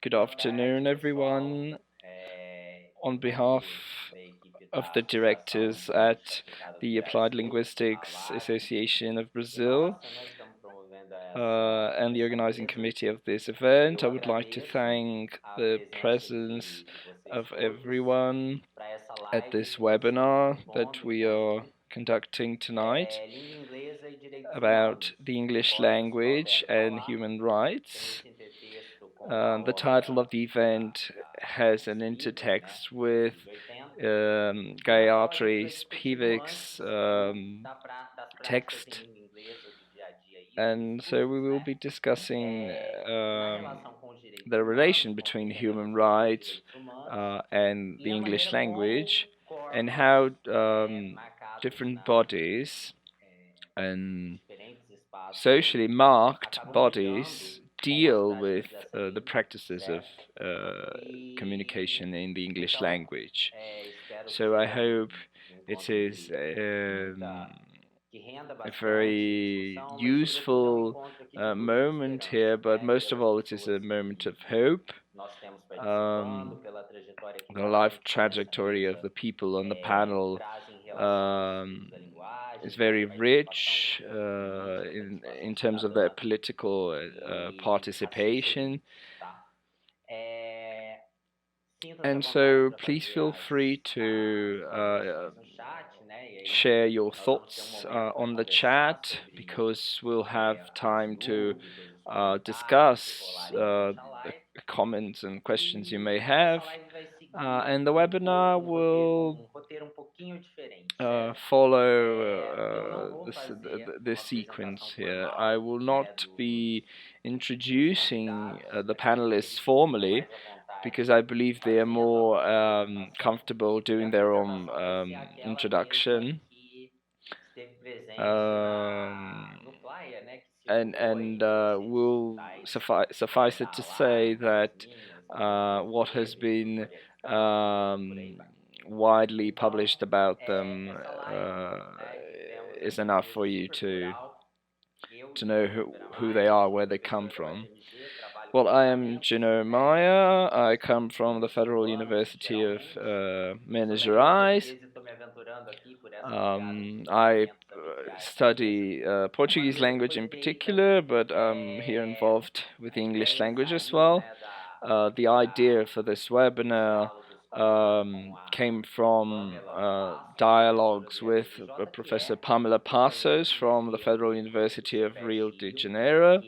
Good afternoon, everyone. On behalf of the directors at the Applied Linguistics Association of Brazil and the organizing committee of this event, I would like to thank the presence of everyone at this webinar that we are conducting tonight about the English language and human rights. The title of the event has an intertext with Gayatri Spivak's text, and so we will be discussing the relation between human rights and the English language, and how different bodies and socially marked bodies deal with the practices of communication in the English language. So I hope it is a very useful moment here, but most of all, it is a moment of hope. The life trajectory of the people on the panel is very rich in terms of their political participation. And so please feel free to share your thoughts on the chat, because we'll have time to discuss the comments and questions you may have. And the webinar will follow this sequence here. I will not be introducing the panelists formally, because I believe they are more comfortable doing their own introduction. And will suffice it to say that what has been widely published about them is enough for you to know who they are, where they come from. Well, I am Gulherme. I come from the Federal University of Minas Gerais. I study Portuguese language in particular, but I'm here involved with the English language as well. The idea for this webinar came from dialogues with Professor Pamela Passos from the Federal University of Rio de Janeiro.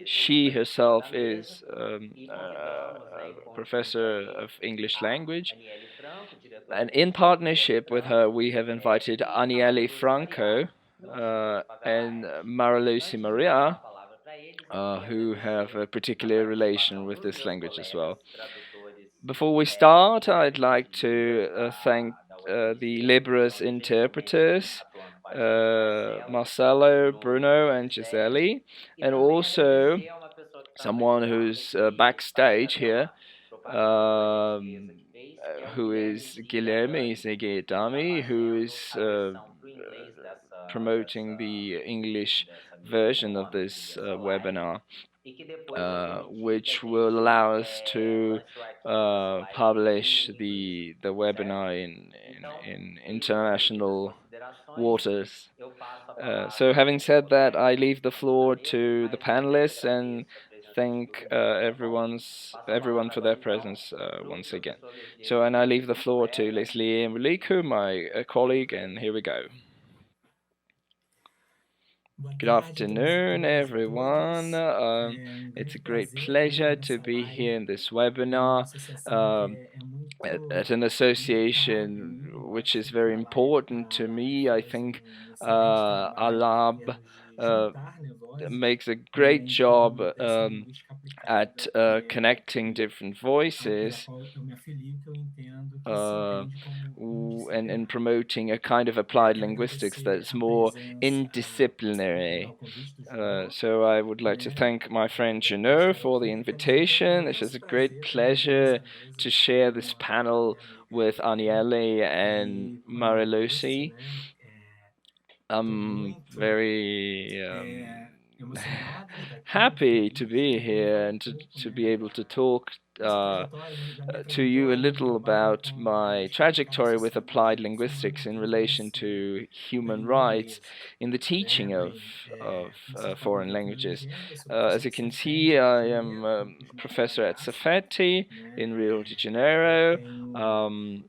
She herself is a professor of English language, and in partnership with her we have invited Anielle Franco and Mariluce Mariá, who have a particular relation with this language as well. Before we start, I'd like to thank the Libras interpreters, Marcelo, Bruno, and Gisele, and also someone who's backstage here, who is Gulherme Zig Adami, who is promoting the English version of this webinar, which will allow us to publish the webinar in international waters. So having said that, I leave the floor to the panelists and thank everyone for their presence once again. So, and I leave the floor to Lesliê Mulico, my colleague, and here we go. Good afternoon, everyone. It's a great pleasure to be here in this webinar at an association which is very important to me. I think ALAB makes a great job at connecting different voices and promoting a kind of applied linguistics that's more indisciplinary. So I would like to thank my friend Jeannot for the invitation. It's just a great pleasure to share this panel with Anielle and Mariluce. I'm very happy to be here and to be able to talk uh, to you a little about my trajectory with applied linguistics in relation to human rights in the teaching of foreign languages. As you can see, I am a professor at Cefeti in Rio de Janeiro. Um,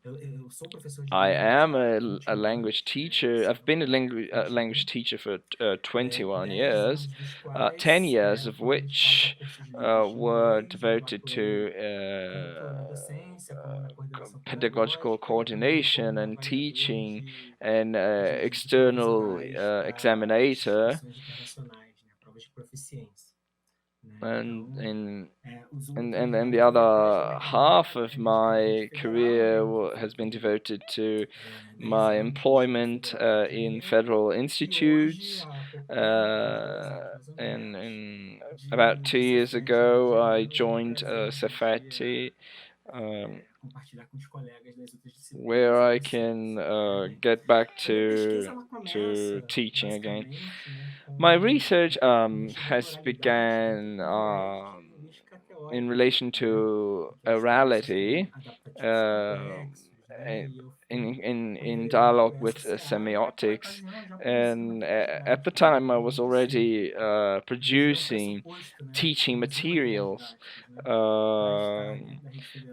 I am a language teacher. I've been a language teacher for 21 years, 10 years of which were devoted to pedagogical coordination and teaching and external examinator. And and the other half of my career has been devoted to my employment in federal institutes. And about 2 years ago, I joined Cefeti, um, where I can get back to teaching again. My research has began in relation to orality, in dialogue with semiotics, and at the time I was already producing teaching materials,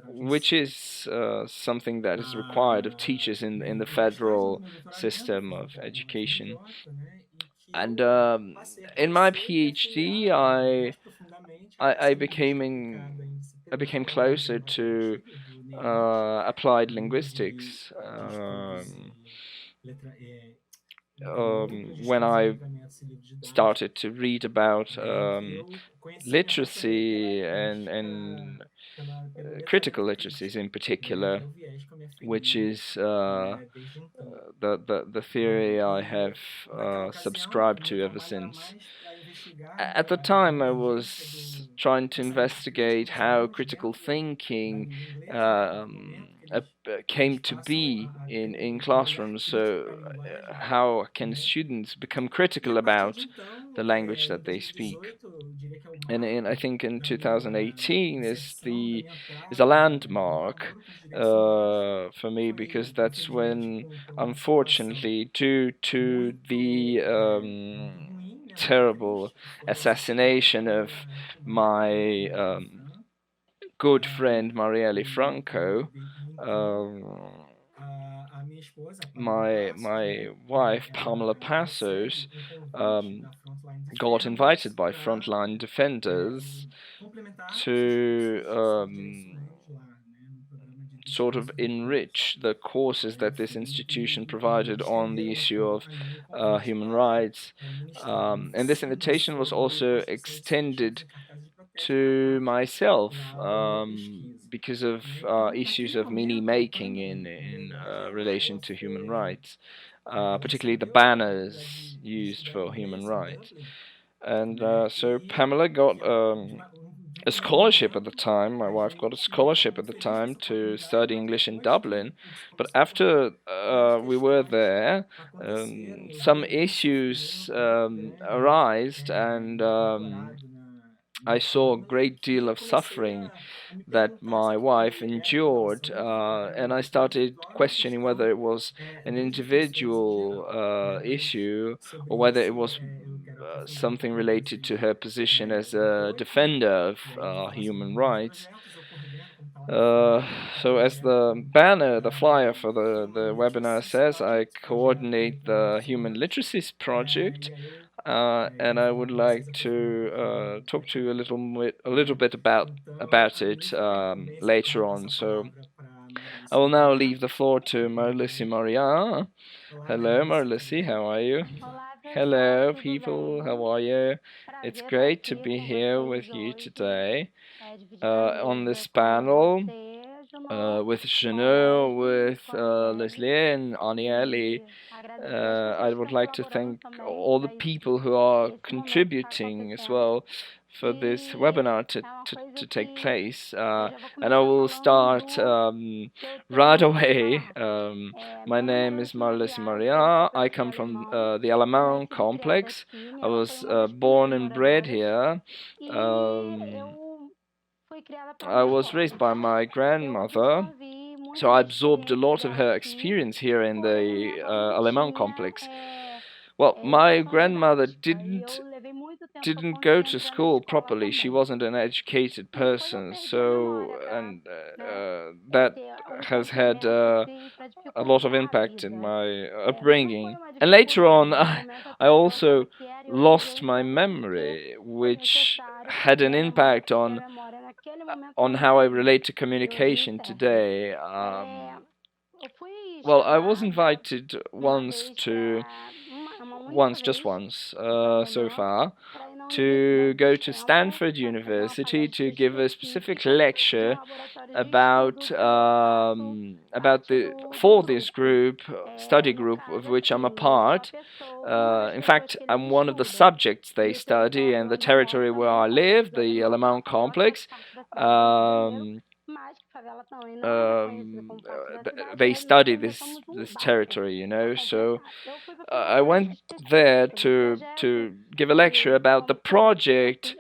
which is something that is required of teachers in the federal system of education. And in my PhD, I I became closer to applied linguistics when I started to read about literacy and critical literacies in particular, which is the theory I have subscribed to ever since. At the time, I was trying to investigate how critical thinking came to be in classrooms. So, how can students become critical about the language that they speak? And I think in 2018 is a landmark for me, because that's when, unfortunately, due to the terrible assassination of my good friend Marielle Franco, my wife Pamela Passos got invited by frontline defenders to sort of enrich the courses that this institution provided on the issue of human rights. And this invitation was also extended to myself because of issues of mini making in relation to human rights, particularly the banners used for human rights. And so Pamela got a scholarship at the time. My wife got a scholarship at the time to study English in Dublin. But after we were there, some issues arose, and I saw a great deal of suffering that my wife endured, and I started questioning whether it was an individual issue or whether it was something related to her position as a defender of human rights. So as the banner, the flyer for the webinar says, I coordinate the Human Literacies Project, and I would like to talk to you a little bit about it later on. So I will now leave the floor to Mariluce Mariá. Hello, Mariluce, how are you? Hello, people, how are you? It's great to be here with you today on this panel with Jeanot, with Lesliê and Anielle. I would like to thank all the people who are contributing as well for this webinar to take place, and I will start right away. My name is Mariluce Mariá. I come from the Alemão complex. I was born and bred here. I was raised by my grandmother, so I absorbed a lot of her experience here in the Alemão complex. Well, my grandmother didn't go to school properly. She wasn't an educated person, so that has had a lot of impact in my upbringing. And later on, I also lost my memory, which had an impact on how I relate to communication today. Well, I was invited just once so far, to go to Stanford University to give a specific lecture about for this study group of which I'm a part. In fact, I'm one of the subjects they study in the territory where I live, the Alemão complex. They study this territory, you know. So I went there to give a lecture about the project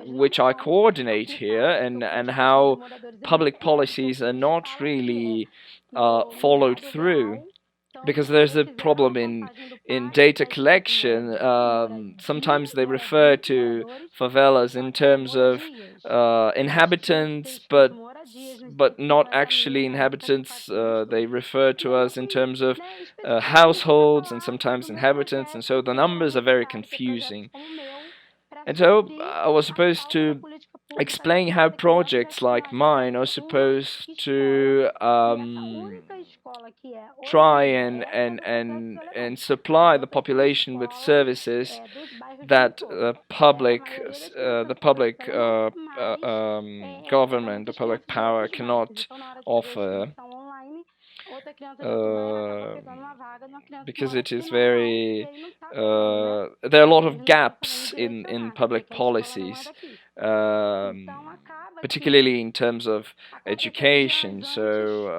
which I coordinate here, and how public policies are not really followed through. Because there's a problem in data collection. Sometimes they refer to favelas in terms of inhabitants, but not actually inhabitants. They refer to us in terms of households and sometimes inhabitants, and so the numbers are very confusing. And so I was supposed to explain how projects like mine are supposed to try and supply the population with services that the public government, the public power cannot offer, because it is very there are a lot of gaps in public policies, particularly in terms of education. So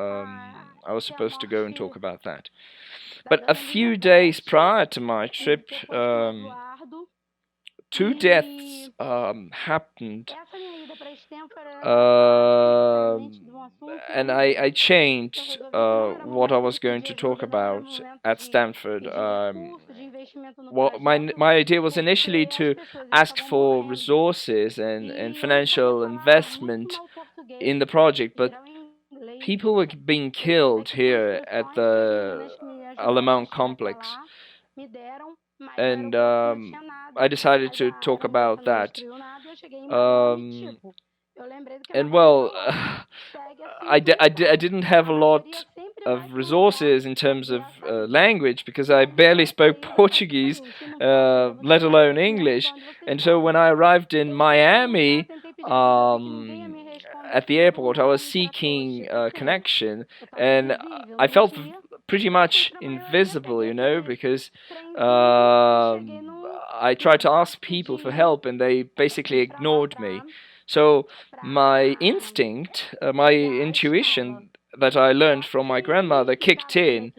I was supposed to go and talk about that. But a few days prior to my trip, 2 deaths happened, and I changed what I was going to talk about at Stanford. Well, my idea was initially to ask for resources and financial investment in the project, but people were being killed here at the Alemão complex, and I decided to talk about that. And well, I didn't have a lot of resources in terms of language, because I barely spoke Portuguese, let alone English. And so when I arrived in Miami, at the airport, I was seeking a connection, and I felt pretty much invisible, you know, because I tried to ask people for help and they basically ignored me. So my instinct, my intuition that I learned from my grandmother kicked in,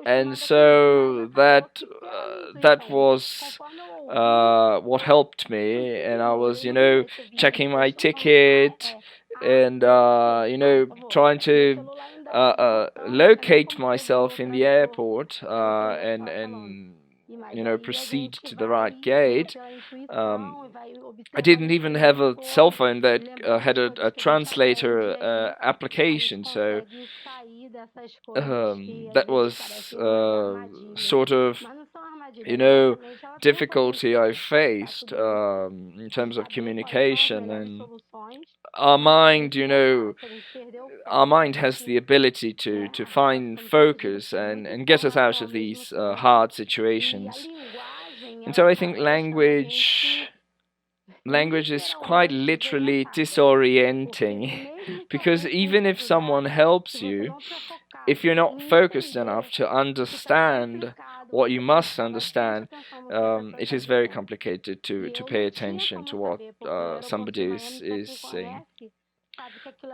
and so that was what helped me. And I was, you know, checking my ticket and you know, trying to locate myself in the airport and you know, proceed to the right gate. I didn't even have a cell phone that had a translator application, so that was sort of, you know, difficulty I faced in terms of communication. And our mind, you know, our mind has the ability to find focus and get us out of these hard situations. And so I think language is quite literally disorienting, because even if someone helps you, if you're not focused enough to understand what you must understand, it is very complicated to pay attention to what somebody is saying.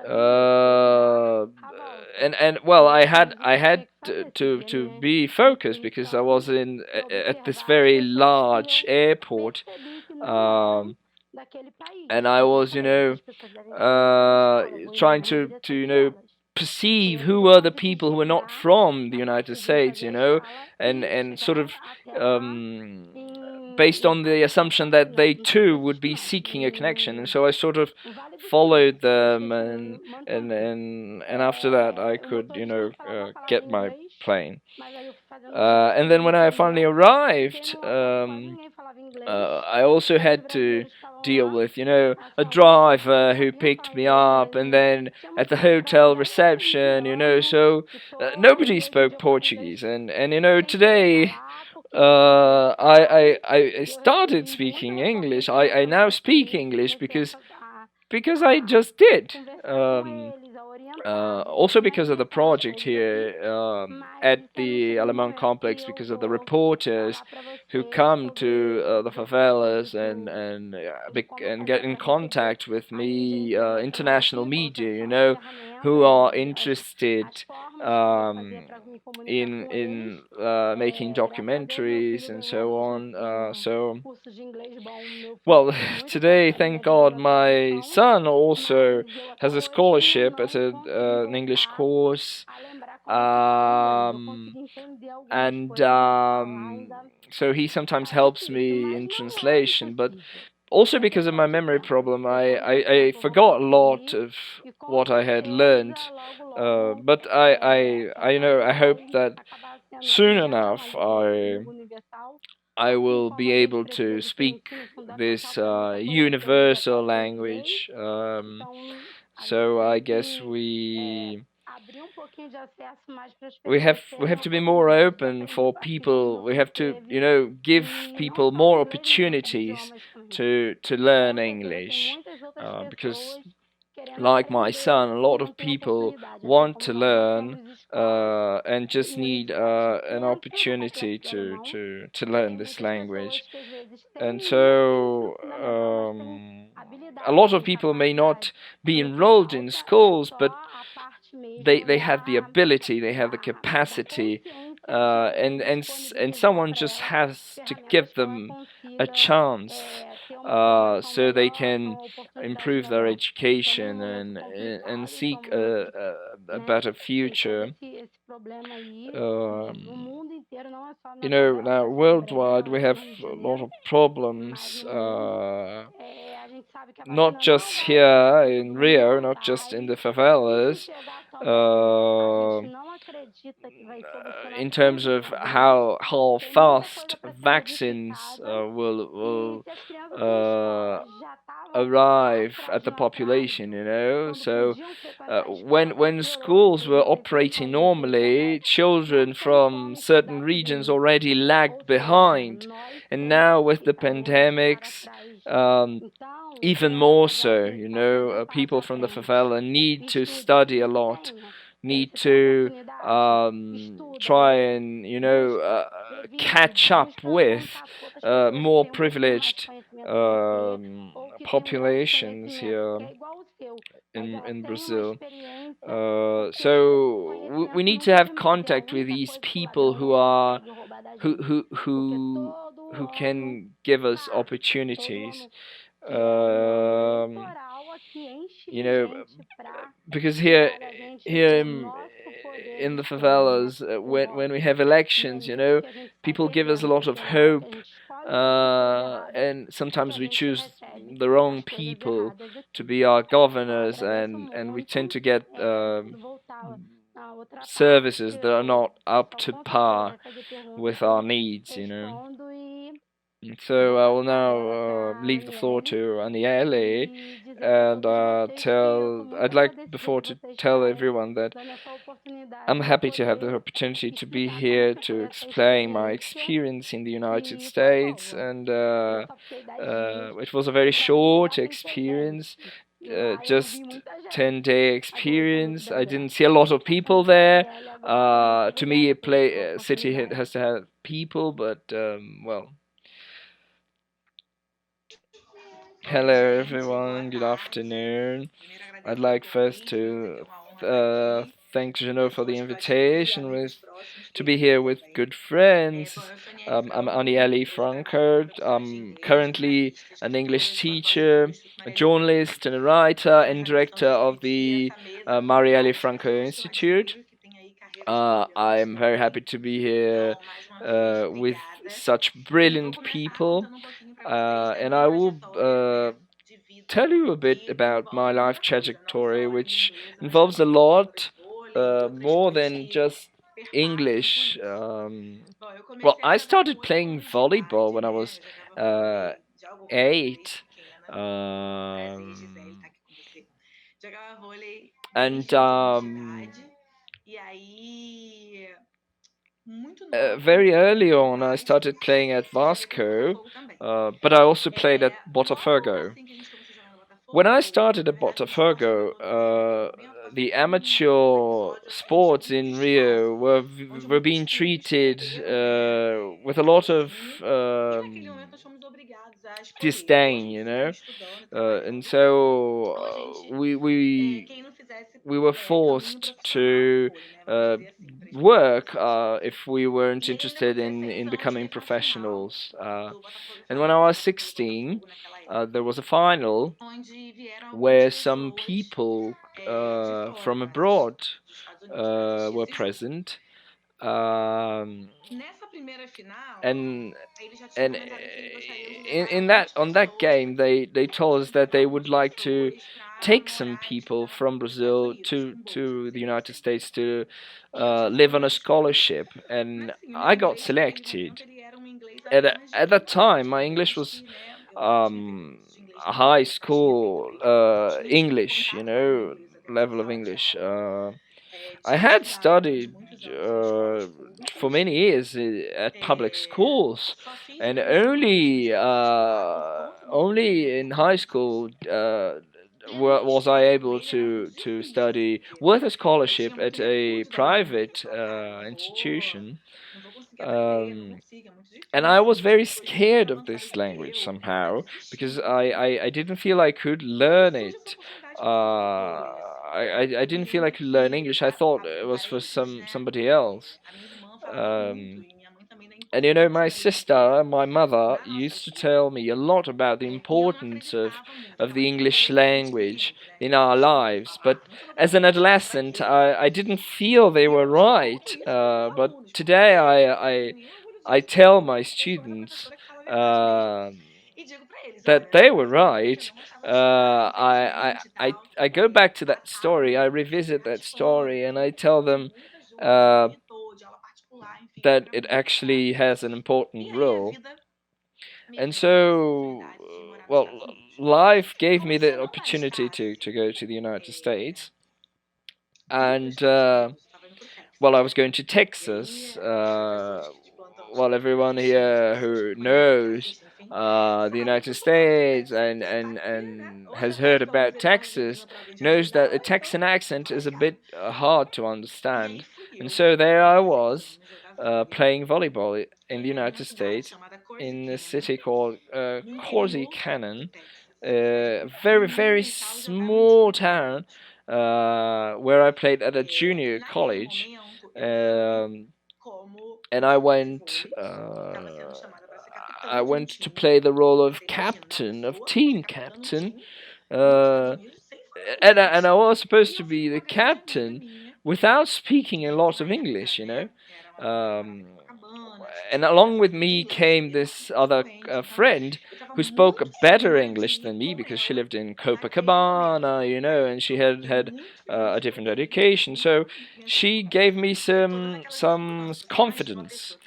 Uh, and well, I had to be focused because I was in at this very large airport, um, and I was, trying to perceive who were the people who were not from the United States, and sort of um, based on the assumption that they too would be seeking a connection, and so I sort of followed them, and after that I could get my plane. And then when I finally arrived, I also had to deal with, a driver who picked me up, and then at the hotel reception, so nobody spoke Portuguese, and today I started speaking English. I now speak English because I just did. Also because of the project here at the Alemão complex, because of the reporters who come to the favelas and get in contact with me, international media, who are interested in making documentaries and so on. Well, today, thank God, my son also has a scholarship at an English course, and so he sometimes helps me in translation, but also because of my memory problem, I forgot a lot of what I had learned, but I hope that soon enough I will be able to speak this universal language. So I guess we have to be more open for people. We have to give people more opportunities to learn English, because like my son, a lot of people want to learn and just need an opportunity to learn this language. And so a lot of people may not be enrolled in schools, but they have the ability, they have the capacity, and someone just has to give them a chance, so they can improve their education and seek a better future. Now worldwide we have a lot of problems, not just here in Rio, not just in the favelas, in terms of how fast vaccines will arrive at the population, So when schools were operating normally, children from certain regions already lagged behind, and now with the pandemics, even more so. People from the favela need to study a lot, need to try and catch up with more privileged populations here in Brazil. So we need to have contact with these people who can give us opportunities. Because here in the favelas, when we have elections, people give us a lot of hope, and sometimes we choose the wrong people to be our governors, and we tend to get services that are not up to par with our needs, So I will now leave the floor to Anielle, and I'd like before to tell everyone that I'm happy to have the opportunity to be here to explain my experience in the United States, and it was a very short experience, just 10-day experience. I didn't see a lot of people there. To me, a city has to have people, but well. Hello, everyone. Good afternoon. I'd like first to thank Juno for the invitation to be here with good friends. I'm Anielle Franco. I'm currently an English teacher, a journalist, and a writer, and director of the Marielle Franco Institute. I'm very happy to be here with such brilliant people, and I will tell you a bit about my life trajectory, which involves a lot more than just English. Well, I started playing volleyball when I was 8. Um, and very early on, I started playing at Vasco, but I also played at Botafogo. When I started at Botafogo, the amateur sports in Rio were being treated with a lot of disdain, and so we were forced to uh, work if we weren't interested in becoming professionals. And when I was 16, there was a final where some people from abroad were present. And in that on that game they told us that they would like to take some people from Brazil to the United States to live on a scholarship, and I got selected. At that time, my English was a high school English, level of English. I had studied for many years at public schools, and only in high school was I able to study with a scholarship at a private institution. Um, and I was very scared of this language somehow because I didn't feel I could learn it. I didn't feel I could learn English. I thought it was for somebody else. Um, and my sister, my mother, used to tell me a lot about the importance of the English language in our lives. But as an adolescent, I didn't feel they were right. But today I tell my students that they were right. I go back to that story, I revisit that story, and I tell them uh, that it actually has an important role. And so, well, life gave me the opportunity to go to the United States. And, well, I was going to Texas. Well, everyone here who knows the United States and has heard about Texas knows that a Texan accent is a bit hard to understand. And so there I was playing volleyball in the United States in a city called Corsi Cannon, a very, very small town where I played at a junior college. And I went to play the role of captain, of team captain, uh, and I was supposed to be the captain without speaking a lot of English. Um, and along with me came this other friend who spoke a better English than me because she lived in Copacabana, and she had a different education. So she gave me some confidence.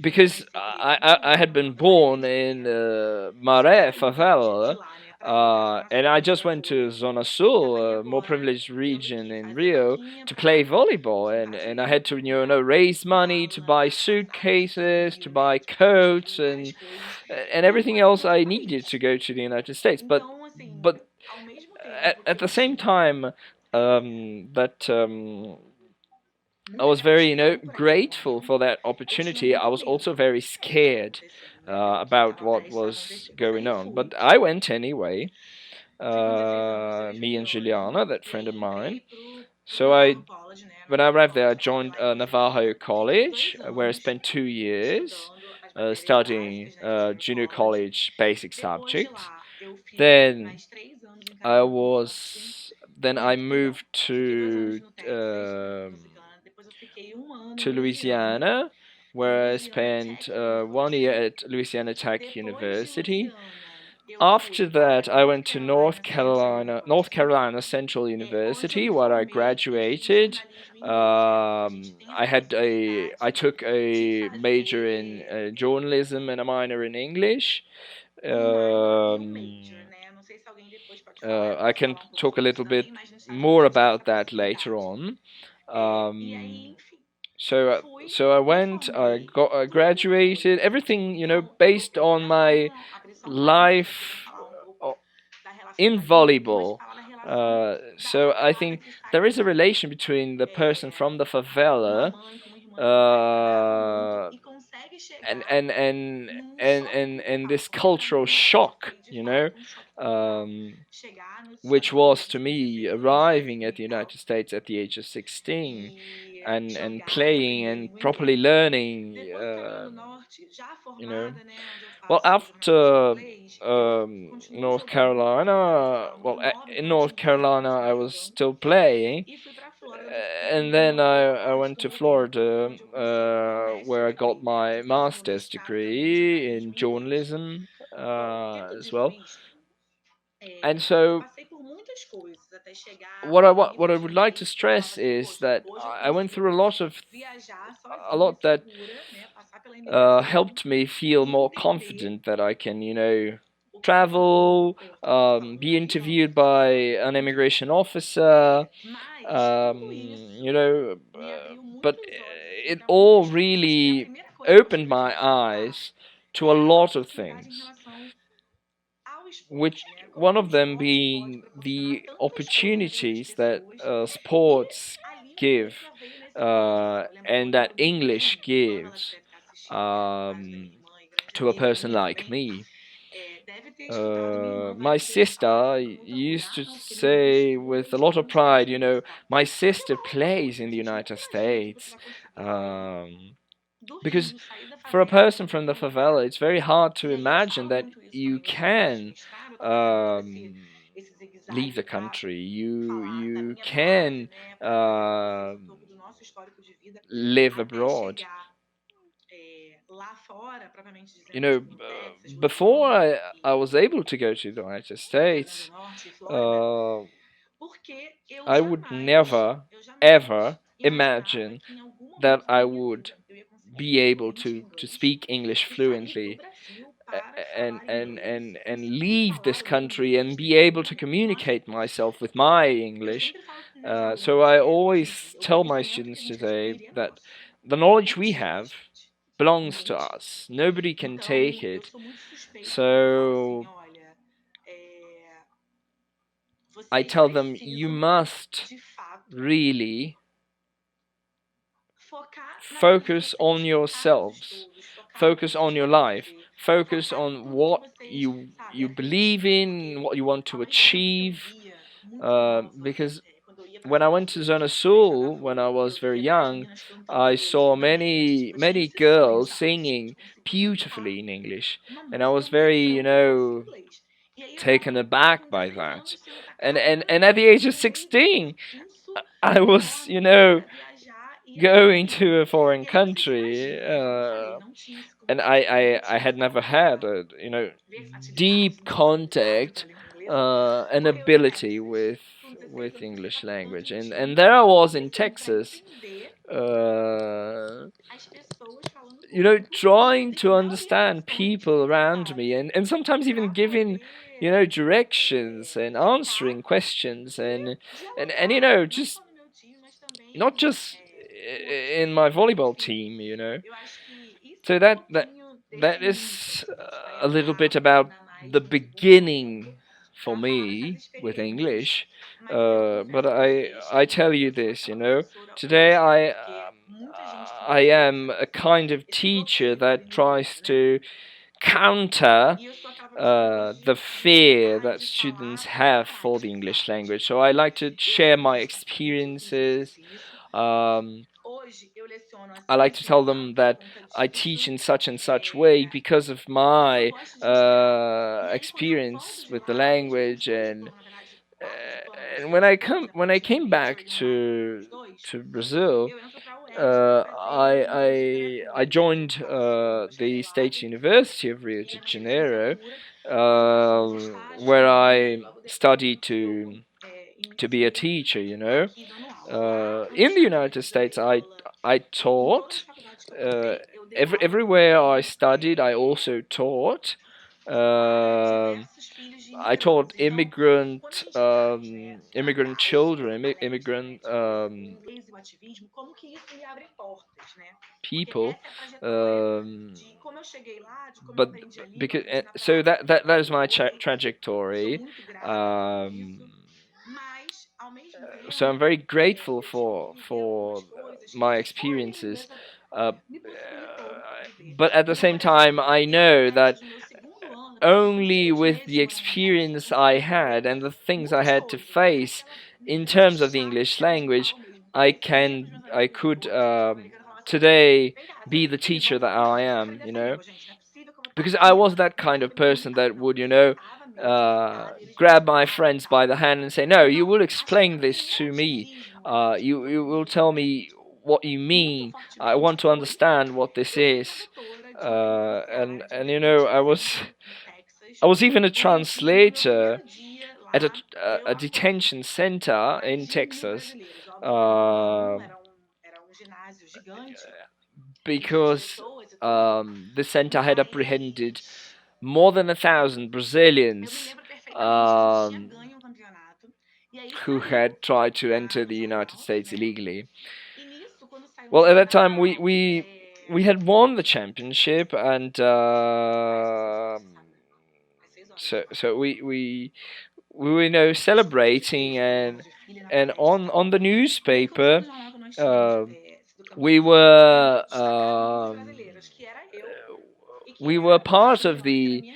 Because I had been born in Maré favela, and I just went to Zona Sul, a more privileged region in Rio, to play volleyball, and I had to raise money to buy suitcases, to buy coats, and everything else I needed to go to the United States. But but at the same time that I was very, grateful for that opportunity. I was also very scared about what was going on, but I went anyway. Me and Juliana, that friend of mine. So when I arrived there, I joined Navajo College, where I spent 2 years studying junior college basic subjects. Then I was then I moved to Louisiana, where I spent 1 year at Louisiana Tech University. After that, I went to North Carolina Central University, where I graduated. I took a major in journalism and a minor in English. Um, I can talk a little bit more about that later on. Um, so I went, I graduated, everything, based on my life in volleyball. So I think there is a relation between the person from the favela uh, and this cultural shock, um, which was to me arriving at the United States at the age of 16 and playing and properly learning, you know. Well, after North Carolina, in North Carolina, I was still playing, and then I went to Florida, where I got my master's degree in journalism as well. And so, what I would like to stress is that I went through a lot that helped me feel more confident that I can, travel, be interviewed by an immigration officer, but it all really opened my eyes to a lot of things, which one of them being the opportunities that sports give and that English gives to a person like me. My sister used to say with a lot of pride, my sister plays in the United States. Because for a person from the favela, it's very hard to imagine that you can um, leave the country. You can live abroad. Before I was able to go to the United States, I would never, ever imagine that I would be able to speak English fluently and leave this country and be able to communicate myself with my English. So I always tell my students today that the knowledge we have belongs to us. Nobody can take it. So I tell them, you must really focus on yourselves, focus on your life, focus on what you believe in, what you want to achieve, because when I went to Zona Sul when I was very young, I saw many girls singing beautifully in English, and I was very, taken aback by that. And at the age of 16, I was, going to a foreign country, and I had never had a, deep contact and ability with English language, and there I was in Texas, trying to understand people around me, and sometimes even giving, directions and answering questions, and just not just in my volleyball team, So that is a little bit about the beginning for me with English. But I tell you this, today I am a kind of teacher that tries to counter the fear that students have for the English language. So I like to share my experiences. Um, I like to tell them that I teach in such and such way because of my experience with the language, and when I came back to Brazil, I joined the State University of Rio de Janeiro, where I studied to be a teacher. In the United States, I taught. Uh, everywhere I studied, I also taught. Um I taught immigrant children, immigrant people, um, but because so that is my trajectory. Um, so I'm very grateful for my experiences, uh, but at the same time, I know that only with the experience I had and the things I had to face in terms of the English language, I could today be the teacher that I am. Because I was that kind of person that would, grab my friends by the hand and say, "No, you will explain this to me. You will tell me what you mean. I want to understand what this is." And I was even a translator at a detention center in Texas. Uh, because the center had apprehended more than 1,000 Brazilians um, who had tried to enter the United States illegally. Well, at that time, we had won the championship, and so we were celebrating, and on the newspaper. Um we were we were part of the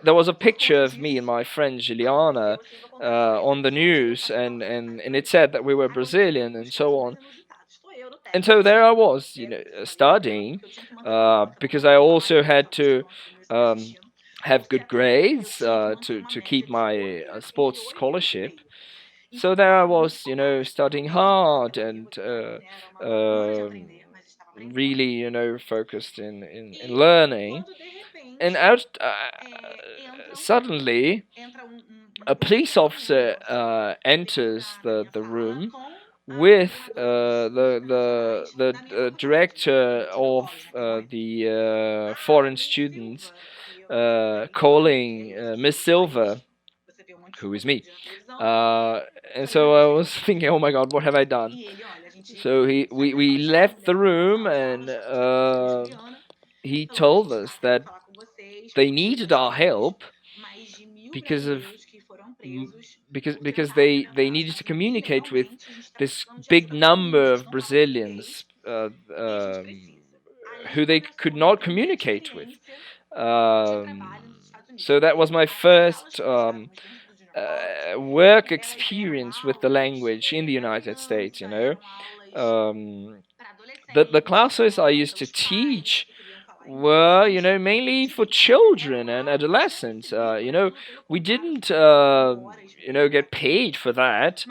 there was a picture of me and my friend Juliana on the news, and it said that we were Brazilian and so on. And so there I was, studying, because I also had to um, have good grades to keep my sports scholarship. So there I was, studying hard and really, focused in learning. And suddenly, a police officer enters the room with the director of the foreign students, calling Miss Silva, who is me. Uh, and so I was thinking, oh my God, what have I done? So we left the room, and he told us that they needed our help because of because they needed to communicate with this big number of Brazilians who they could not communicate with. So that was my first work experience with the language in the United States. The classes I used to teach were, mainly for children and adolescents. We didn't, get paid for that.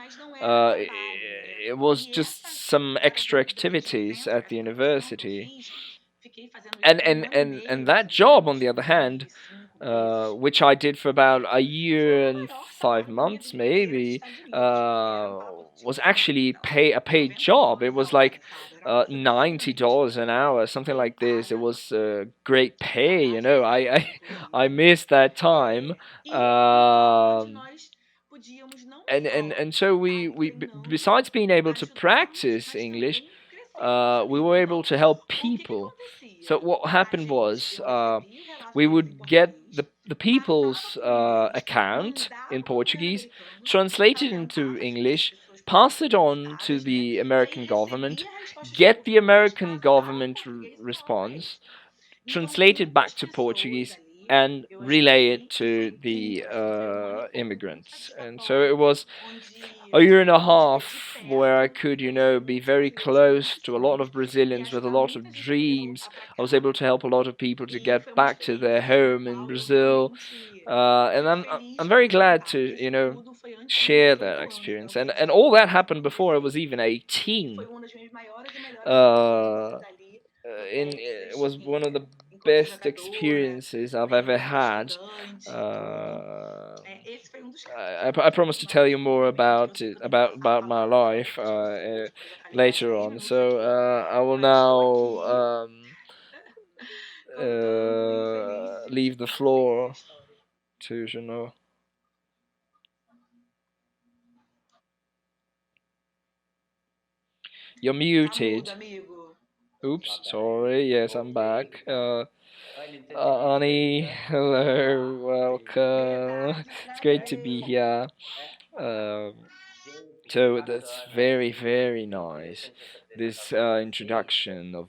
It was just some extra activities at the university. And that job, on the other hand, which I did for about a year and 5 months, maybe, was actually a paid job. It was like $90 an hour, something like this. It was great pay. I missed that time. And so besides being able to practice English, we were able to help people. So what happened was we would get the people's account in Portuguese, translate it into English, pass it on to the American government, get the American government response, translate it back to Portuguese, and relay it to the immigrants. And so it was a year and a half where I could, be very close to a lot of Brazilians with a lot of dreams. I was able to help a lot of people to get back to their home in Brazil, and I'm very glad to share that experience. And all that happened before I was even 18. Uh, it was one of the best experiences I've ever had. I promise to tell you more about it, about my life later on. So I will now leave the floor to Jeannot. You're muted. Oops, sorry. Yes, I'm back. Ani, hello, welcome. It's great to be here. Um, so that's very, very nice. This introduction of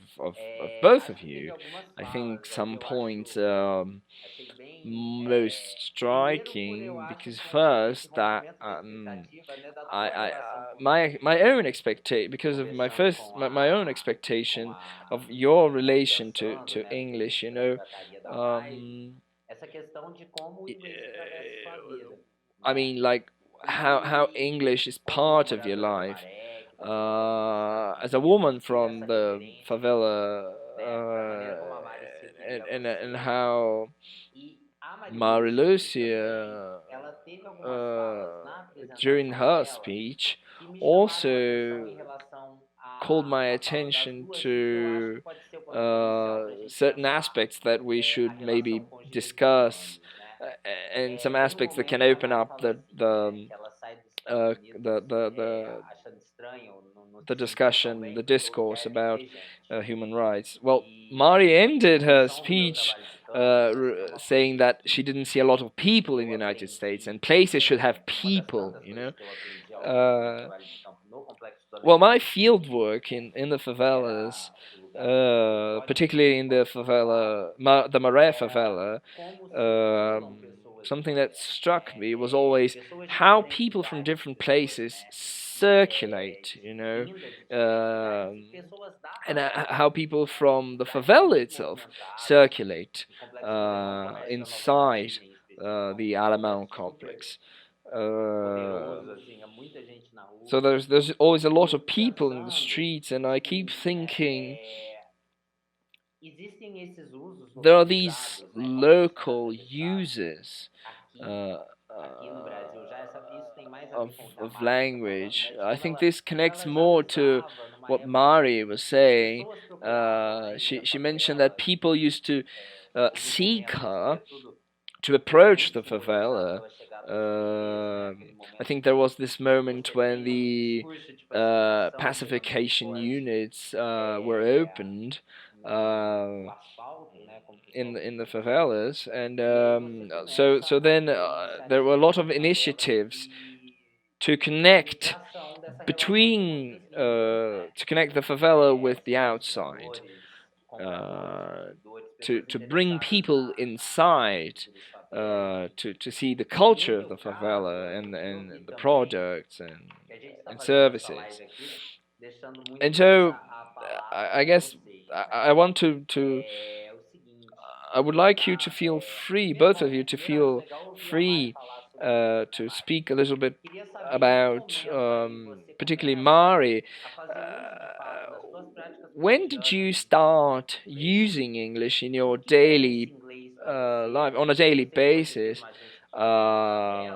both of you. I think some points most striking because first that my own expectation because of my own expectation of your relation to English, um, I mean, like how English is part of your life. As a woman from the favela, and how Mariluce, during her speech, also called my attention to certain aspects that we should maybe discuss, and some aspects that can open up the discussion, the discourse about human rights. Well, Mari ended her speech saying that she didn't see a lot of people in the United States, and places should have people, well, my field work in the favelas, particularly in the favela, the Mariá favela, something that struck me was always how people from different places circulate, and how people from the favela itself circulate inside the Alemão complex. So there's always a lot of people in the streets, and I keep thinking there are these local uses uh, of language. I think this connects more to what Mari was saying. She mentioned that people used to seek her to approach the favela. I think there was this moment when the pacification units were opened in the favelas, and so then there were a lot of initiatives to connect to connect the favela with the outside, to bring people inside, to see the culture of the favela and the products and services. And so I guess I want to I would like you to feel free, both of you, to feel free to speak a little bit about, particularly Mari. When did you start using English in your daily life, on a daily basis? I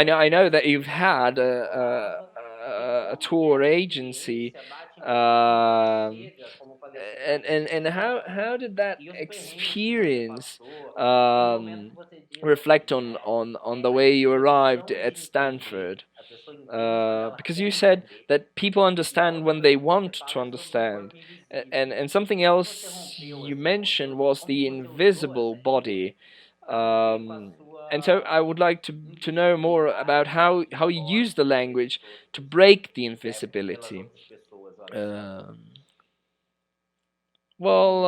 know that you've had a tour agency, and how did that experience reflect on the way you arrived at Stanford? Because you said that people understand when they want to understand, and something else you mentioned was the invisible body, and so I would like to know more about how you use the language to break the invisibility. Um, well,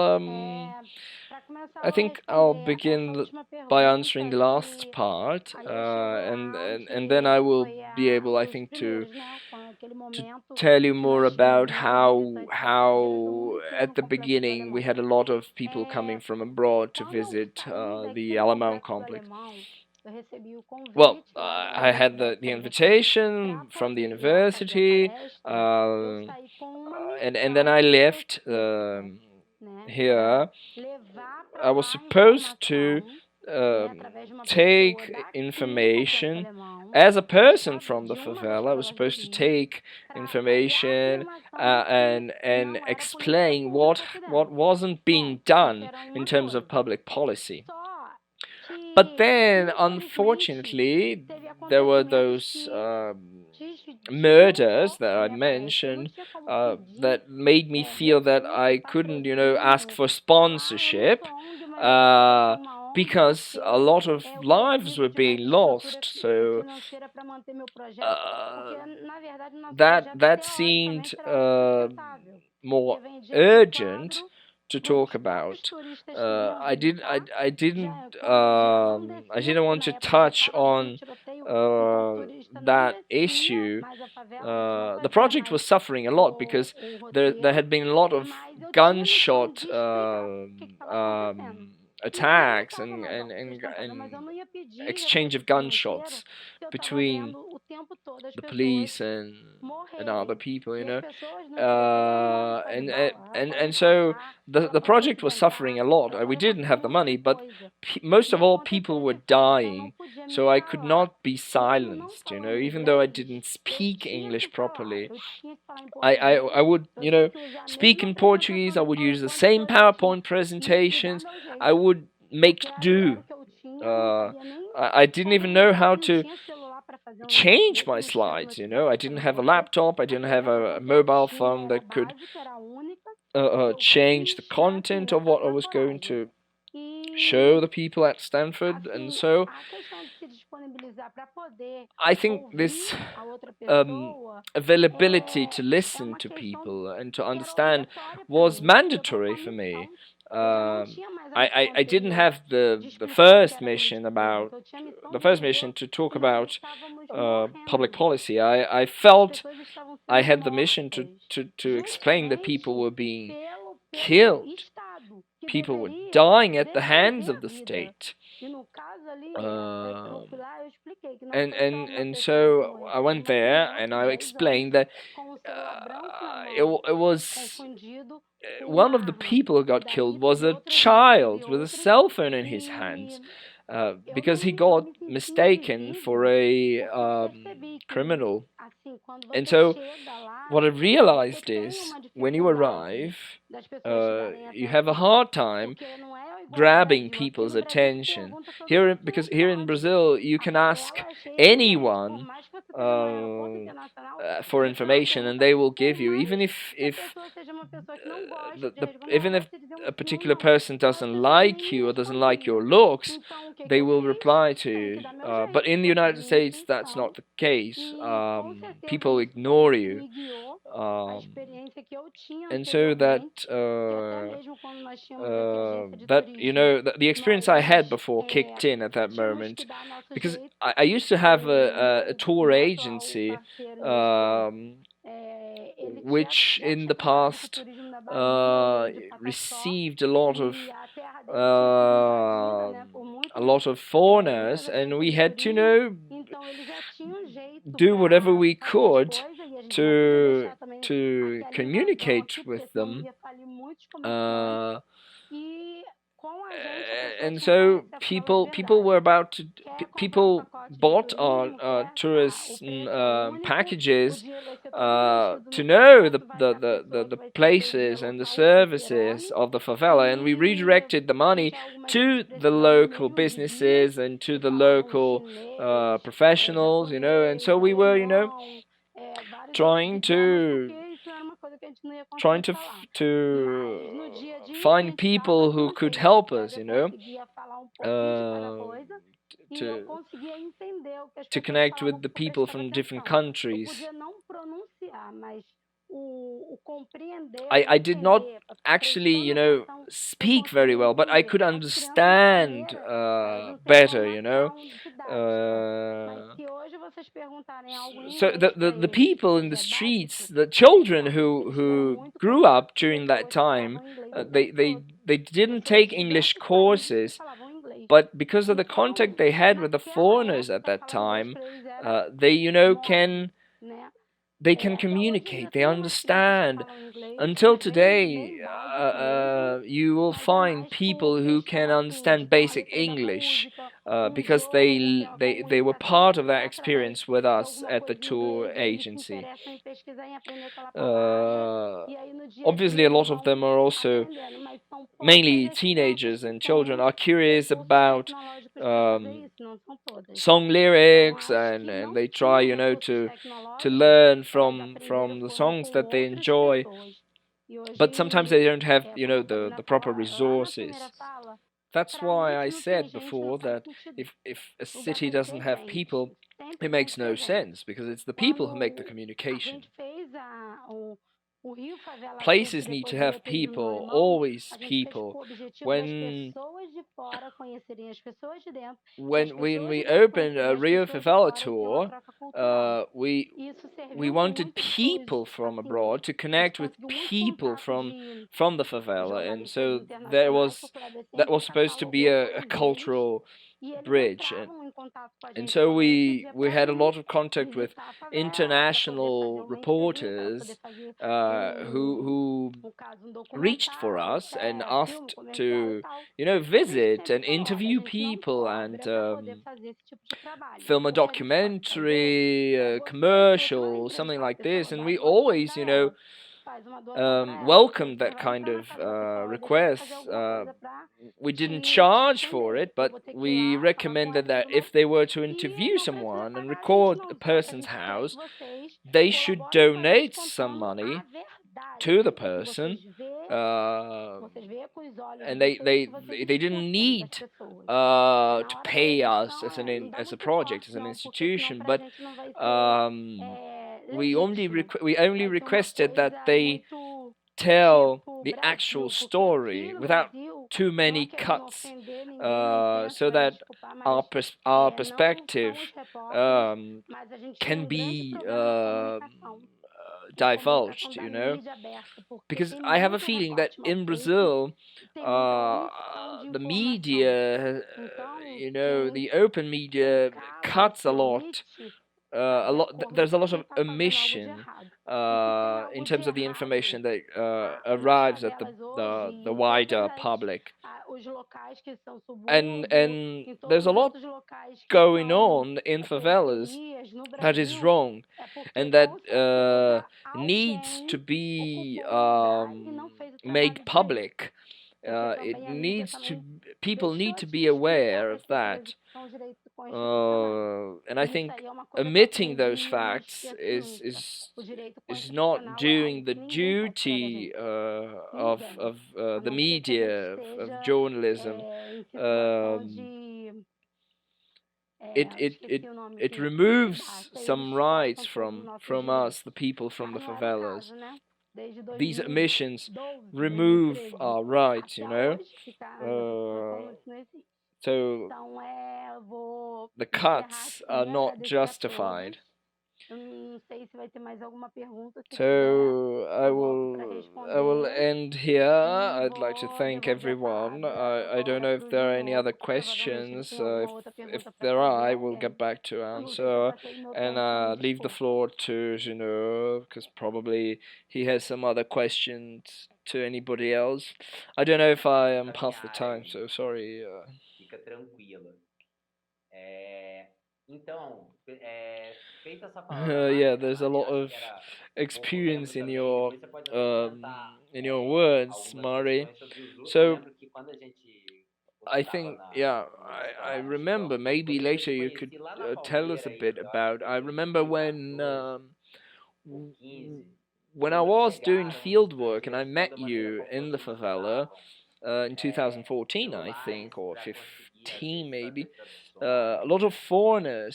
I think I'll begin by answering the last part, and then I will be able, I think, to tell you more about how at the beginning we had a lot of people coming from abroad to visit the Alamão complex. Well, I had the invitation from the university, and then I left here. I was supposed to take information as a person from the favela. I was supposed to take information and explain what wasn't being done in terms of public policy. But then, unfortunately, there were those murders that I mentioned that made me feel that I couldn't, ask for sponsorship because a lot of lives were being lost. So that seemed more urgent to talk about. I didn't want to touch on that issue. The project was suffering a lot because there had been a lot of gunshot attacks and exchange of gunshots between the police and other people, and so the project was suffering a lot. We didn't have the money, but most of all, people were dying, so I could not be silenced, even though I didn't speak English properly. I would, speak in Portuguese. I would use the same PowerPoint presentations. I would make do. I didn't even know how to change my slides, I didn't have a laptop, I didn't have a mobile phone that could change the content of what I was going to show the people at Stanford. And so I think this availability to listen to people and to understand was mandatory for me. I didn't have the first mission to talk about public policy. I felt I had the mission to explain that people were being killed, people were dying at the hands of the state. And so I went there and I explained that it was one of the people who got killed was a child with a cell phone in his hands, because he got mistaken for a criminal. And so what I realized is when you arrive, you have a hard time grabbing people's attention. Because here in Brazil, you can ask anyone for information, and they will give you, even if a particular person doesn't like you or doesn't like your looks, they will reply to you. But in the United States, that's not the case. People ignore you. And so that the experience I had before kicked in at that moment, because I used to have a tour agency, which in the past received a lot of foreigners, and we had to do whatever we could to communicate with them. and so people were about to people bought our tourist packages to know the places and the services of the favela, and we redirected the money to the local businesses and to the local professionals, and so we were, trying to find people who could help us, to connect with the people from different countries. I did not actually, speak very well, but I could understand better, so the people in the streets, the children who grew up during that time, they didn't take English courses, but because of the contact they had with the foreigners at that time, they, they can communicate, they understand. Until today, you will find people who can understand basic English because they were part of that experience with us at the tour agency. Obviously, a lot of them are also, mainly teenagers and children, are curious about song lyrics, and they try, to learn from the songs that they enjoy, but sometimes they don't have, the proper resources. That's why I said before that if a city doesn't have people, it makes no sense, because it's the people who make the communication. Places need to have people, always people. When we opened a Rio Favela tour, we wanted people from abroad to connect with people from the favela, and so that was supposed to be a cultural bridge, and so we had a lot of contact with international reporters who reached for us and asked to, visit and interview people and film a documentary, a commercial, something like this. And we always, welcomed that kind of request. We didn't charge for it, but we recommended that if they were to interview someone and record a person's house, they should donate some money to the person, and they didn't need to pay us as a project, as an institution, but we only requested that they tell the actual story without too many cuts, so that our perspective can be divulged, because I have a feeling that in Brazil, the media, the open media cuts a lot. There's a lot of omission in terms of the information that arrives at the wider public, and there's a lot going on in favelas that is wrong, and that needs to be made public. It needs to People need to be aware of that, and I think omitting those facts is not doing the duty of the media, of journalism. It removes some rights from us, the people from the favelas. These omissions remove our rights, so the cuts are not justified. So I will end end here. I'd like to thank everyone. I don't know if there are any other questions. If there are, I will get back to answer and leave the floor to Junot, because probably he has some other questions to anybody else. I don't know if I am past the time, so sorry. Fica tranquila. Então, feita essa palavra Yeah, mágica, there's a Mari, lot acho of que era. Eu experience lembro in também, your depois você pode até um, comentar in your words, algumas Mari. questões sobre os. Eu So lembro que quando a gente. Você I estava think, yeah, no seu I trabalho de remember. campo, Maybe porque eu later te you could conheci lá na tell us Palmeira a bit ainda, eu acho que about. foi I remember 2014 ou 15. when I Quando was doing chegaram os field work and I estrangeiros, met toda a maneira you como in the vocês favela usavam in 2014, I think, celulares or para conseguir, às 15 vezes, fazer maybe. A traduções. lot of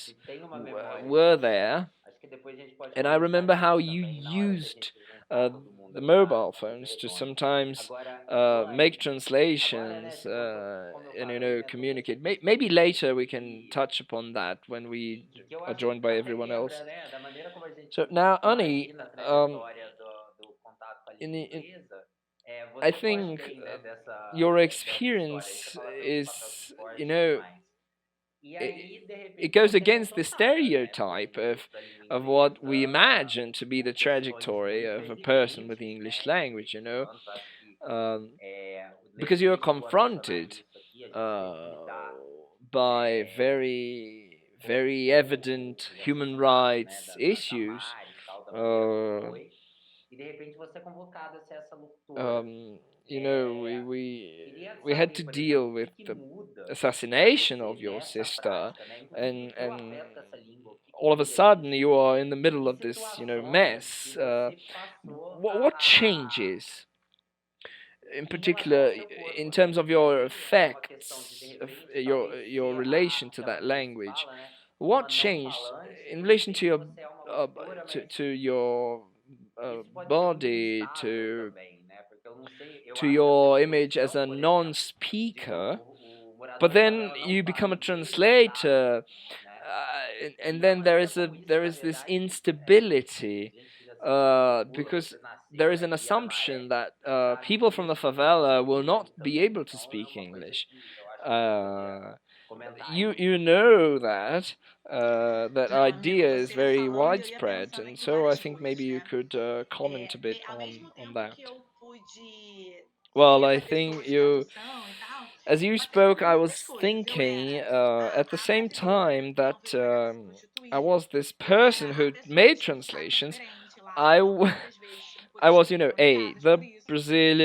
Se foreigners tem uma memória were disso, there, acho que depois a gente pode and I comentar remember how disso you também na hora que a used gente juntar uh, todo mundo the ali mobile na mesa phones to redonda. sometimes Agora, make Anne, agora, né, translations você voltou, como eu and falei, né, todo esse communicate. Maybe later we can que, touch upon that when we que eu are acho joined que by até everyone lembra, else. né, da maneira como a So gente now, Annie, imagina a trajetória do contato com a língua in inglesa. I Você foge think bem, né, your dessa história aí, você experience fala do papel do is, esporte e tudo mais. E aí, de it repente, goes você against contou the nada, né, stereotype da língua of what inglesa, we imagine to be the com questões trajectory muito of a person with the evidentes, English né, de vez language, em quando. Acho que um, because Lesliê you're chegou a mencionar confronted isso aqui, a gente sempre uh, dá by very evident os human assessorados, né, rights da issues. Mari e tal, da maneira como Uh, foi. E de repente você é convocado a ser essa locutora. um, we had Saber, to por exemplo, deal o with que the muda para assassination você of your nessa sister, prática, né? Inclusive and do afeto com essa língua, o que all of a muda sudden nisso you are in the e middle que of this situações que mess. você passou What changes in em relação ao particular seu corpo, in né? terms of your Inclusive é uma questão de effects of repente, your ser relation to aquela that coisa que se language? fala, né? What Uma não changed falante, in de relation to repente your você é uma uh, locutora, to mas to your isso pode ser muito body, instável também, né? Porque eu não sei, eu to acho que as your pessoas image as são, a por exemplo, digamos, non-speaker, o but morador de then favela não you become fala a inglês, ele sabe, translator, né? and E a then maneira como isso, there na is this verdade, instability, a gente diz assim, te configura, because você nasceu, there is né, an cria na assumption maré, that sabe? people E from the isso pode ser favela will not ruim be também. able to Então, é speak uma coisa English. que eu acho que você poderia Uh, comentar aí. you know that that Não, amigo, idea is você very falando, eu ia widespread, pensando and aqui so I várias think coisas, maybe you né? could comment a bit Ao mesmo on tempo that. que eu pude ser Well, I essa pessoa think de you, tradução e tal, as eu you passei por spoke, I was muitas coisas. Eu thinking era at the a same tradutora, time então that fui obrigada a I substituir. was this Eu era person a who pessoa que made tinha um sotaque translations. diferente lá, I, então muitas vezes tinham I coisas was, que foram A, tiradas the por isso.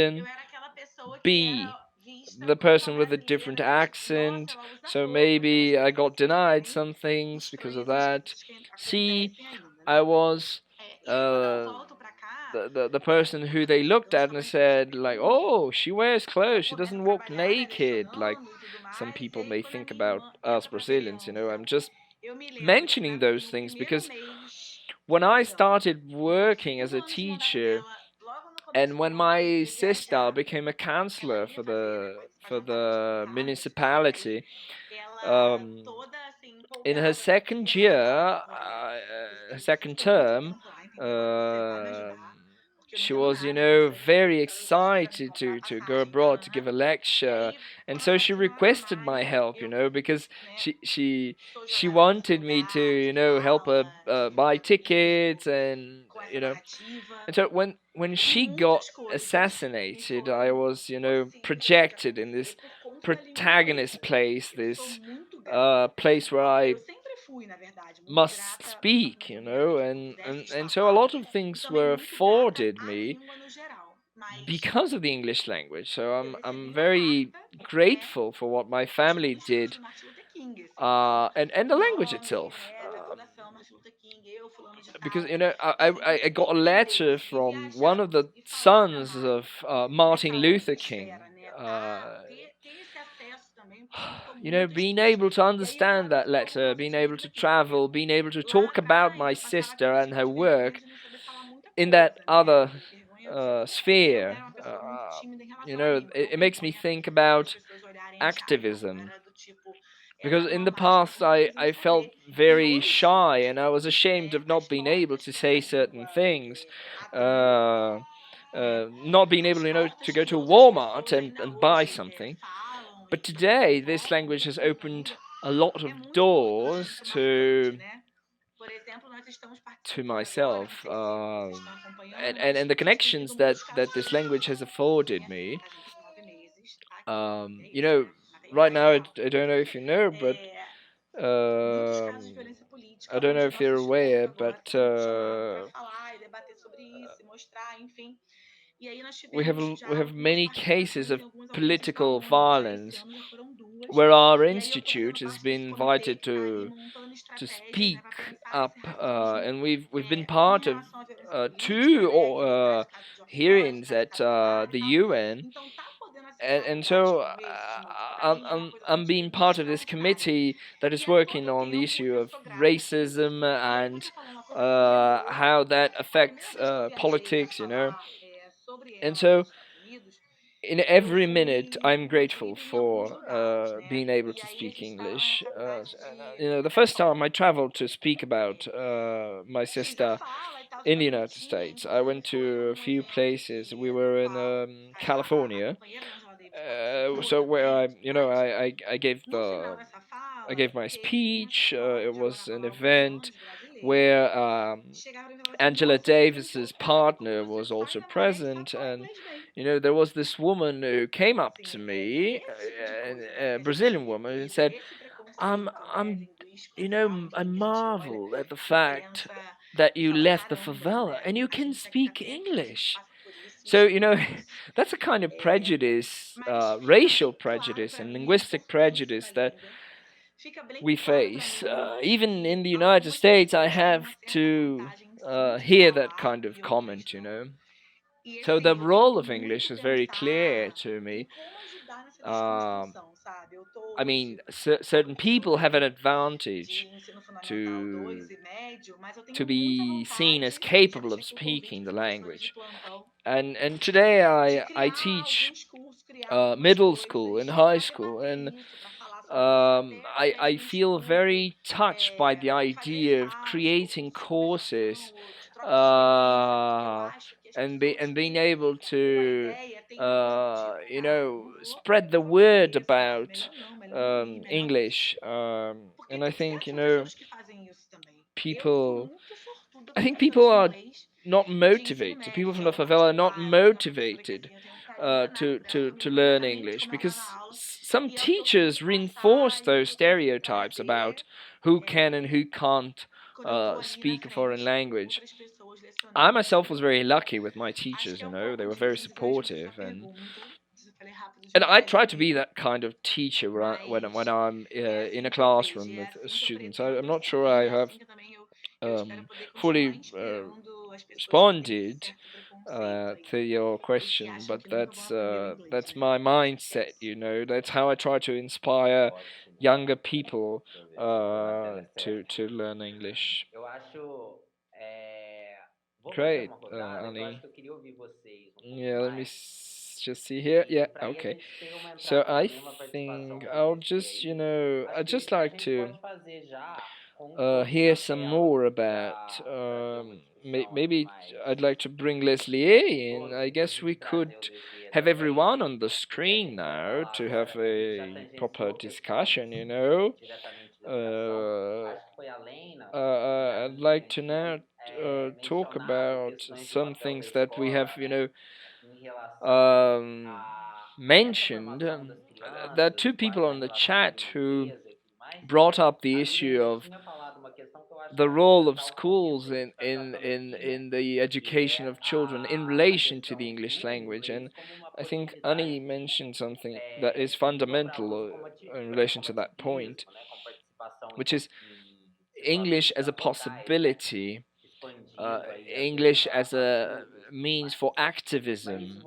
Eu Brazilian, era aquela pessoa que B, era vista the como uma person with a different brasileira, né? Tipo, nossa, accent, ela usa so roupa. Então as maybe I pessoas got aqui denied também, some things os because of trends that. que C, acontecem ainda, I né? was E aí, quando eu volto pra cá, the person who they looked eu at sou and uma empresa said, like, oh, pequenininha, she wears eu clothes, she começo doesn't a walk trabalhar, né, naked, like lecionando e tudo some mais, e people aí may quando a think minha about irmã us entra pra Brazilians, I'm criança, just eu me lembro que mentioning those no things primeiro because mês when de I adesão, started no working as segundo a ano de mandato teacher, dela, logo no começo and do when ano, eu my ia sister viajar. became a Ela counselor ia fazer, né, for participar de um pacote de the viagens e tal, e aí municipality, ela um, toda assim in her empolgada para second começar a year, dar aula. Olha, vocês second estão muito term, tempo lá, entendeu? Agora você vai me ajudar, porque eu não she entendo was, nada, então você vai ter que very traduzir para me excited comprar to go passagem. abroad to Aham. give a E lecture, aí, and quando so ela she assinou a requested my Mari, help, eu, because né, sou she jogada nesse wanted me to, lugar de help her fala, de buy roteiro, tickets, and com essa narrativa. and so when E she got muitas coisas me assassinated, I foram was, possíveis de projected in acontecer this por conta da língua protagonist inglesa. place, Eu sou this muito grata. place where I Eu sempre fui, na verdade, muito must grata aos speak, meus amigos que eu and, pudesse and so a falar. lot of E things também were muito grata afforded à me língua no geral. Mas because of the English language. So eu recebi I'm uma very carta, né, grateful for what my de family muitos fãs did, do Martin Luther King, assim. Então, and the o language nome, itself. né, da fundação Martin Luther King, eu, fulano de Because tal. I got a letter Entender e from one viajar of the e falar da sons Mari of Martin nessa Luther outra King. esfera, né? Ter esse acesso também me facilitou muito as Being coisas. able to E aí eu understand tava that de novo no letter, being able objetivo to aqui, porque travel, being able to lá talk atrás about my ainda eu passava sister aquelas and her suas vergonhas work de não saber falar muita in that coisa, né? other Vergonha de ser mulher. Eu sphere. era uma pessoa muito tímida em relação à língua, não It makes me vergonha think das about pessoas olharem e acharem, não. activism. Era do tipo, Because era in uma the mágica past, portuguesa e não I felt saber. E very hoje, shy and I was ashamed né, of as not being able portas to que a say certain língua things. abriu not being able, to go to Walmart and buy something. But today, this language has opened a lot of doors to myself, and the connections that this language has afforded me. You know, right now, I don't know if you know, but I don't know if you're aware, but we have many cases of political violence where our institute has been invited to speak up, and we've been part of two hearings at the UN, and so I'm being part of this committee that is working on the issue of racism and how that affects politics. And so in every minute, I'm grateful for being able to speak English. The first time I traveled to speak about my sister in the United States, I went to a few places. We were in California, so where I gave my speech. It was an event where Angela Davis's partner was also present, and there was this woman who came up to me, a Brazilian woman, and said, I marvel at the fact that you left the favela and you can speak English. So, that's a kind of prejudice, racial prejudice and linguistic prejudice that we face. Even in the United States, I have to hear that kind of comment. So the role of English is very clear to me. I mean, certain people have an advantage to be seen as capable of speaking the language. And today I teach middle school and high school, and I feel very touched by the idea of creating courses and being able to spread the word about English. And I think people people are not motivated. People from the favela are not motivated to learn English because some teachers reinforce those stereotypes about who can and who can't speak a foreign language. I myself was very lucky with my teachers. They were very supportive, and I try to be that kind of teacher when I'm in a classroom with students. I'm not sure I have fully responded to your question, but that's my mindset. That's how I try to inspire younger people to learn English. Great, Annie. Yeah, let me just see here. Yeah, okay. So I think I'd just like to hear some more about. Maybe I'd like to bring Lesliê in. I guess we could have everyone on the screen now to have a proper discussion. I'd like to now talk about some things that we have, mentioned. There are two people on the chat who brought up the issue of the role of schools in the education of children in relation to the English language. And I think Annie mentioned something that is fundamental in relation to that point, which is English as a possibility, English as a means for activism,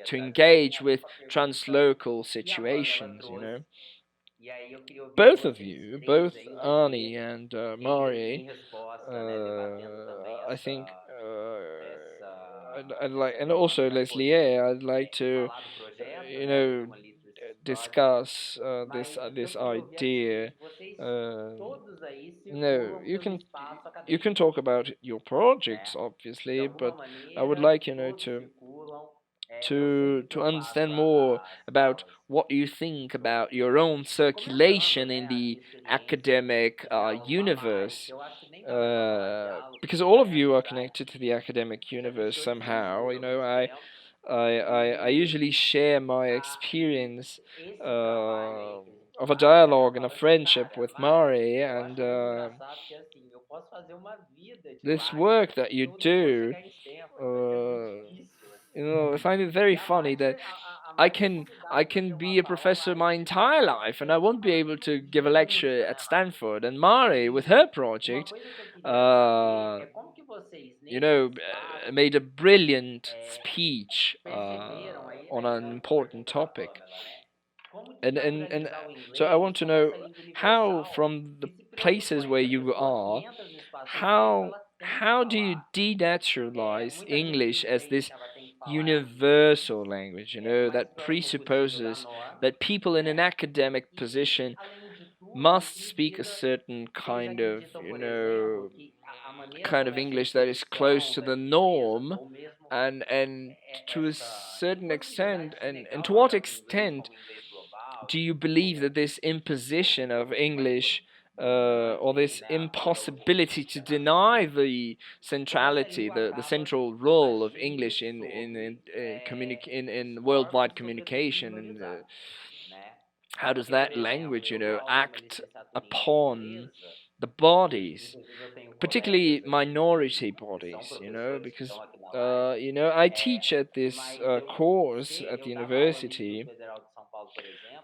to engage with translocal situations. Both of you, both Arnie and Mari, I think I'd like, and also Lesliê, I'd like to, discuss this idea. No, you can you can talk about your projects, obviously, but I would like, to understand more about what you think about your own circulation in the academic universe, because all of you are connected to the academic universe somehow. I usually share my experience of a dialogue and a friendship with Mari, and this work that you do, I find it very funny that I can be a professor my entire life, and I won't be able to give a lecture at Stanford. And Mari, with her project, made a brilliant speech on an important topic. And so I want to know how, from the places where you are, how do you denaturalize English as this universal language, that presupposes that people in an academic position must speak a certain kind of English that is close to the norm, and to a certain extent, and to what extent do you believe that this imposition of English, or this impossibility to deny the centrality, the central role of English in worldwide communication, and how does that language, act upon the bodies, particularly minority bodies, because I teach at this course at the university,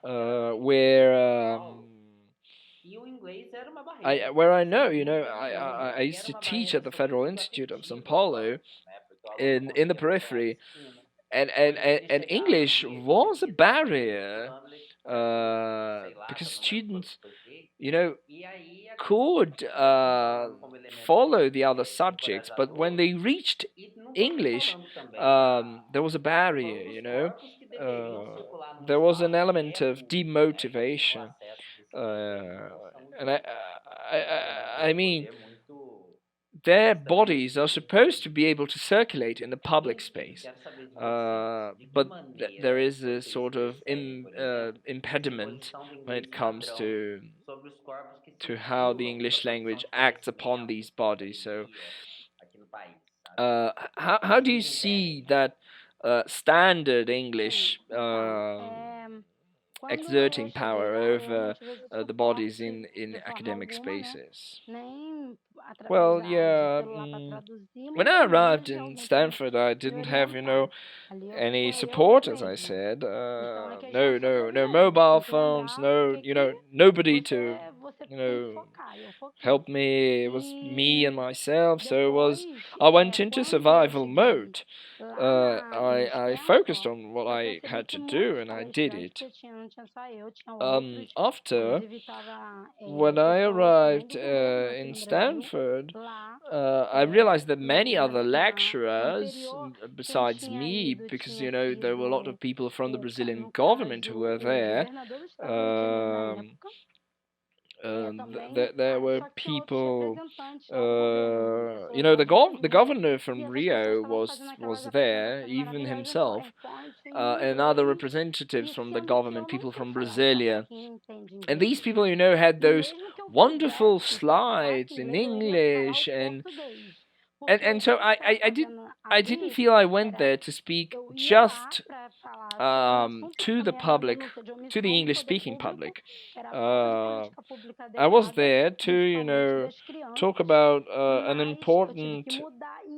where I know, I used to teach at the Federal Institute of São Paulo in the periphery, and English was a barrier, because students, could follow the other subjects, but when they reached English, there was a barrier, there was an element of demotivation, and I mean, their bodies are supposed to be able to circulate in the public space, but there is a sort of impediment when it comes to how the English language acts upon these bodies. So, how do you see that standard English exerting power over the bodies in academic spaces? Well, yeah. When I arrived in Stanford, I didn't have, any support, as I said. No mobile phones, nobody to, help me. It was me and myself. So I went into survival mode. I focused on what I had to do, and I did it. After, when I arrived in Stanford, I realized that many other lecturers, besides me, because there were a lot of people from the Brazilian government who were there. There were people, the governor from Rio was there, even himself, and other representatives from the government, people from Brasilia. And these people, had those wonderful slides in English, and so I didn't feel I went there to speak just to the public, to the English-speaking public. I was there to, talk about an important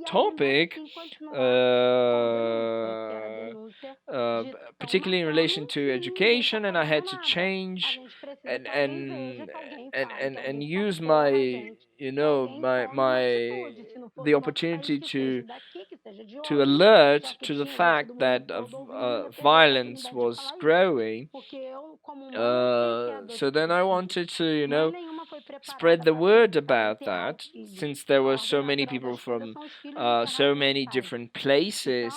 topic, particularly in relation to education, and I had to change and use my the opportunity to alert to the fact that violence was growing. So then I wanted to spread the word about that, since there were so many people from so many different places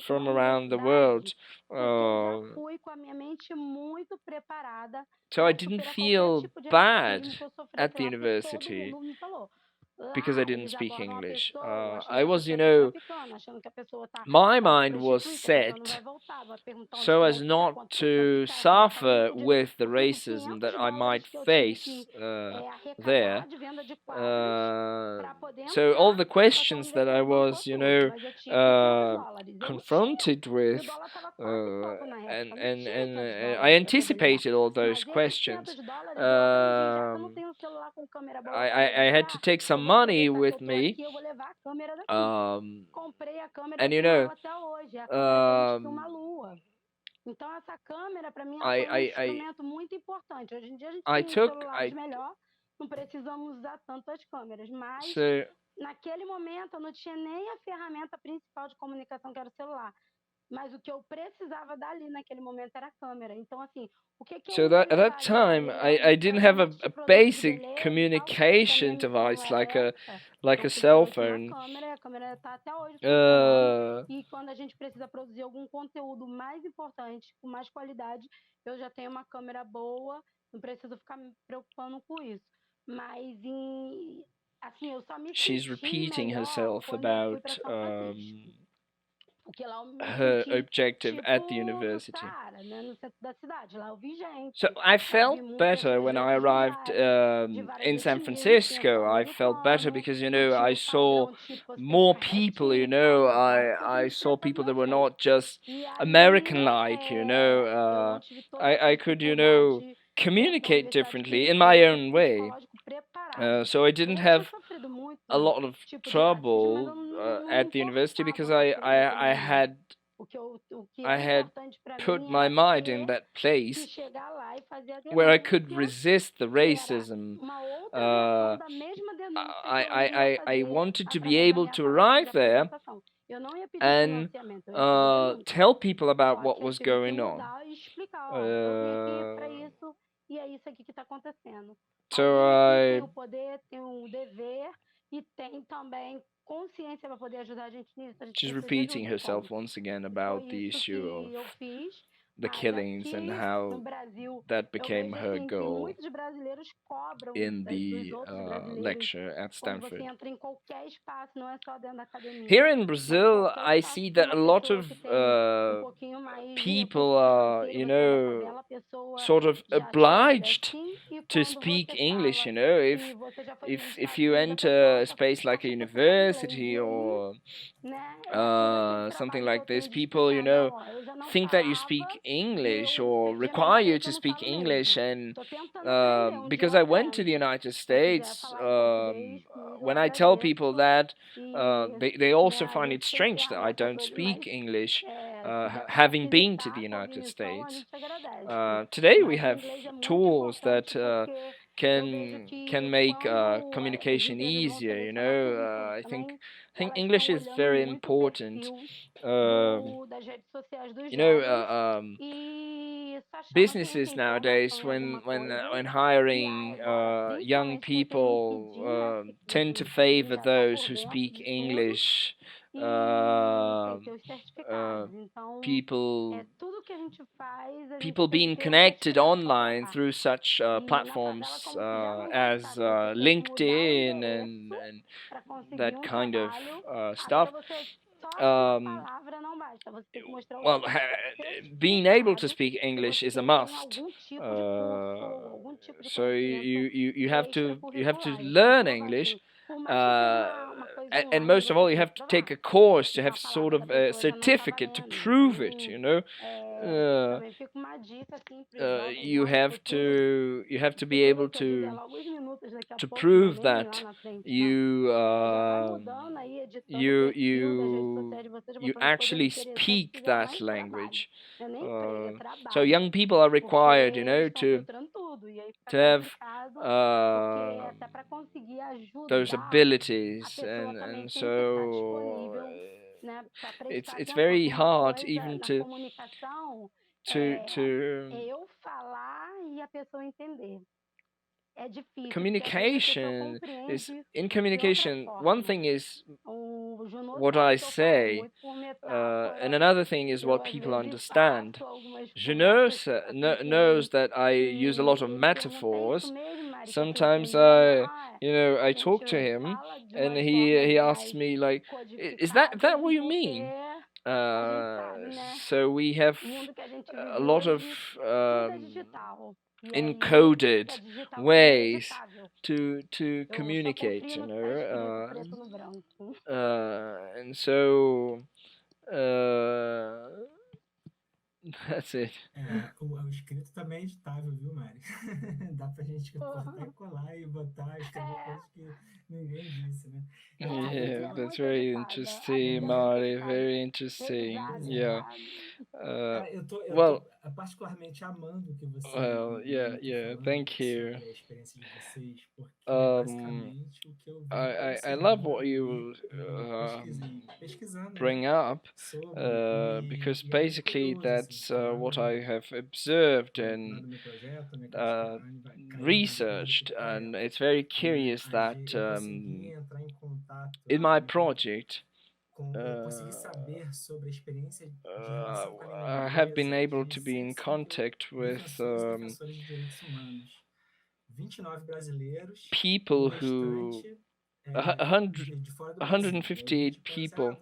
from around the world. So I didn't feel bad at the university because I didn't speak English. I was, my mind was set so as not to suffer with the racism that I might face there. So all the questions that I was, confronted with, and I anticipated all those questions. I had to take some money with me, and Então essa câmera para mim foi instrumento muito importante. Hoje em dia a gente tem celulares melhor, não precisamos usar tanto as câmeras, mas naquele momento eu não tinha nem a ferramenta principal de comunicação que era o celular. Mas o que eu precisava dali naquele momento era a câmera. Então assim, so at that time I didn't have a basic communication device like a cell phone. A câmera está até hoje e quando a gente precisa produzir algum conteúdo mais importante, com mais qualidade, eu já tenho uma câmera boa, não preciso ficar me preocupando com isso. Mas assim, eu só me She's repeating herself about her objective at the university. So I felt better when I arrived in San Francisco. I felt better because, I saw more people, I saw people that were not just American-like, I could, communicate differently in my own way. So I didn't have a lot of trouble at the university because I had put my mind in that place where I could resist the racism. I wanted to be able to arrive there and tell people about what was going on. So I she's repeating herself once again about the issue of the killings and how that became her goal in the lecture at Stanford. Here in Brazil, I see that a lot of people are, sort of obliged to speak English, if you enter a space like a university or something like this, people, think that you speak English or require you to speak English. And because I went to the United States, when I tell people that, they also find it strange that I don't speak English, having been to the United States. Today we have tools that can make communication easier. I think English is very important. Businesses nowadays, when hiring young people, tend to favor those who speak English. People being connected online through such platforms as LinkedIn and that kind of stuff. Well, being able to speak English is a must. So you have to learn English. And most of all, you have to take a course to have sort of a certificate to prove it. You have to be able to prove that you actually speak that language. So young people are required, to have those abilities, and so it's very hard even to communication is in communication. One thing is what I say, and another thing is what people understand. Junot knows that I use a lot of metaphors. Sometimes I talk to him, and he asks me like, "Is that what you mean?" So we have a lot of encoded ways to communicate, and so that's it. O escrito também é editável, viu, Mari? Dá pra gente cortar e colar e botar, escrever coisas que ninguém disse, né? Yeah, that's very interesting, Mari. Very interesting. Yeah. Cara, eu tô particularmente amando o que você yeah. Thank you. sobre a experiência de vocês, porque basicamente o que eu vi I love what you pesquisando bring up, because basically that's what I have observed and researched, and it's very curious that in my project I have been able to be in contact with people who 158 people,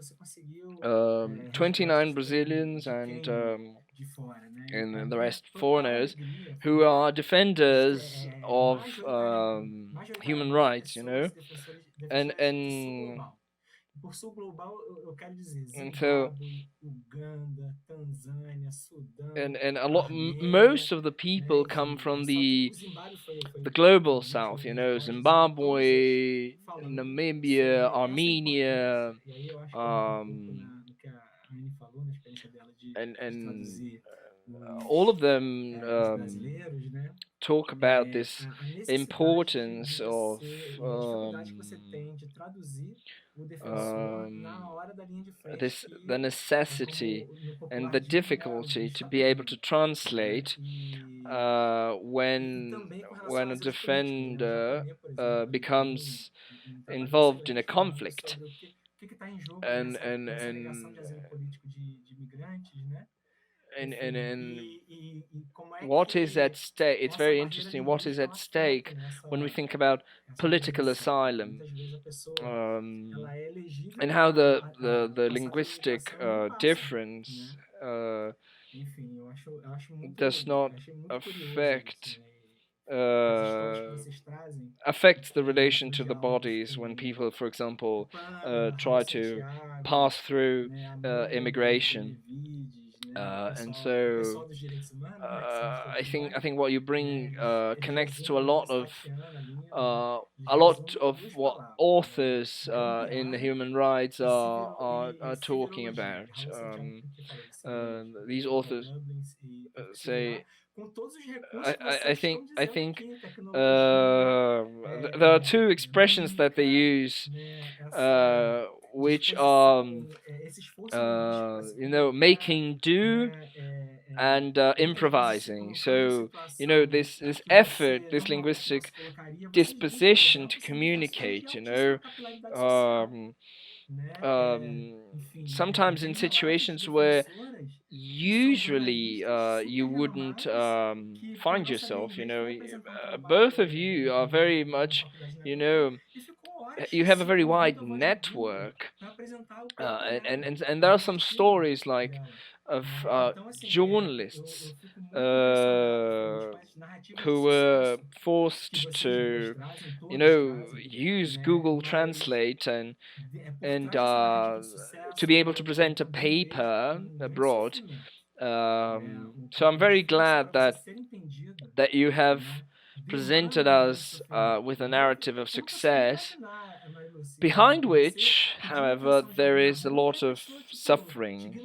29 Brazilians and the rest foreigners, who are defenders of human rights, and Por sul global, eu quero dizer Zimbabwe, Uganda, Tanzânia, Sudão, and a lot, most of the people come from the global south, Zimbabwe, Namibia, Armenia, and all of them talk about this importance of the necessity and the difficulty to be able to translate when a defender becomes involved in a conflict, and what is at stake. It's very interesting what is at stake when we think about political asylum, and how the linguistic difference does not affects the relation to the bodies when people, for example, try to pass through immigration. And so I think what you bring connects to a lot of what authors in human rights are talking about. These authors say, I think there are two expressions that they use, which are making do and improvising. So this effort, this linguistic disposition to communicate, sometimes in situations where usually you wouldn't find yourself. Both of you are very much, you have a very wide network, and there are some stories like of journalists who were forced to use Google Translate and to be able to present a paper abroad. So I'm very glad that you have presented us with a narrative of success, behind which, however, there is a lot of suffering.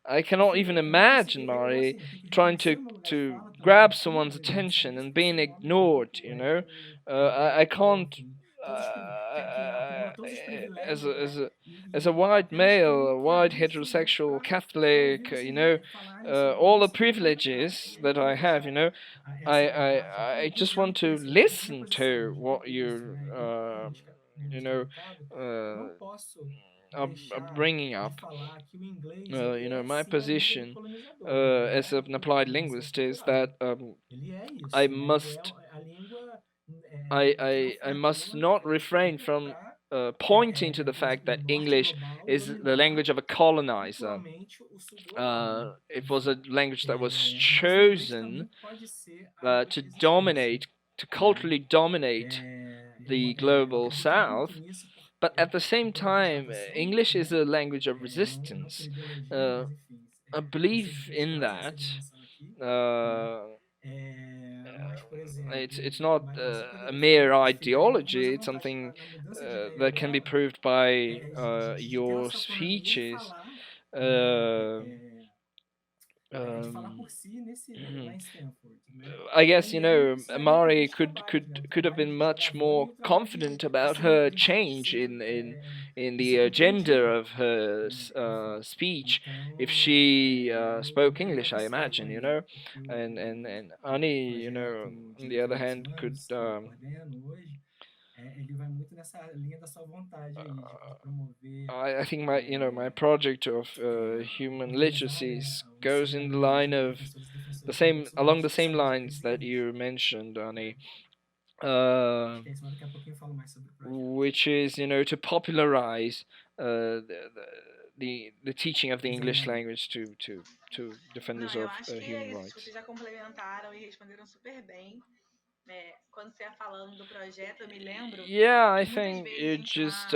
I cannot even imagine, Mari, trying to grab someone's attention and being ignored, I can't, as a white male, a white heterosexual Catholic, all the privileges that I have, I just want to listen to what you're you know, bringing up, you know, my position as an applied linguist is that I must I must not refrain from pointing to the fact that English is the language of a colonizer. It was a language that was chosen to dominate, to culturally dominate the global south, but at the same time, English is a language of resistance. I believe in that. It's not a mere ideology. It's something that can be proved by your speeches. I guess, you know, Mari could have been much more confident about her change in the agenda of her speech if she spoke English, I imagine, you know, and Ani, you know, on the other hand, could I think my, you know, my project of human literacies goes in the line of the same, along the same lines that you mentioned, Ani, which is, you know, to popularize the teaching of the English language to defenders of human rights. Vocês já complementaram e responderam super bem. Quando você ia falando do projeto, eu me lembro. Yeah, I think it just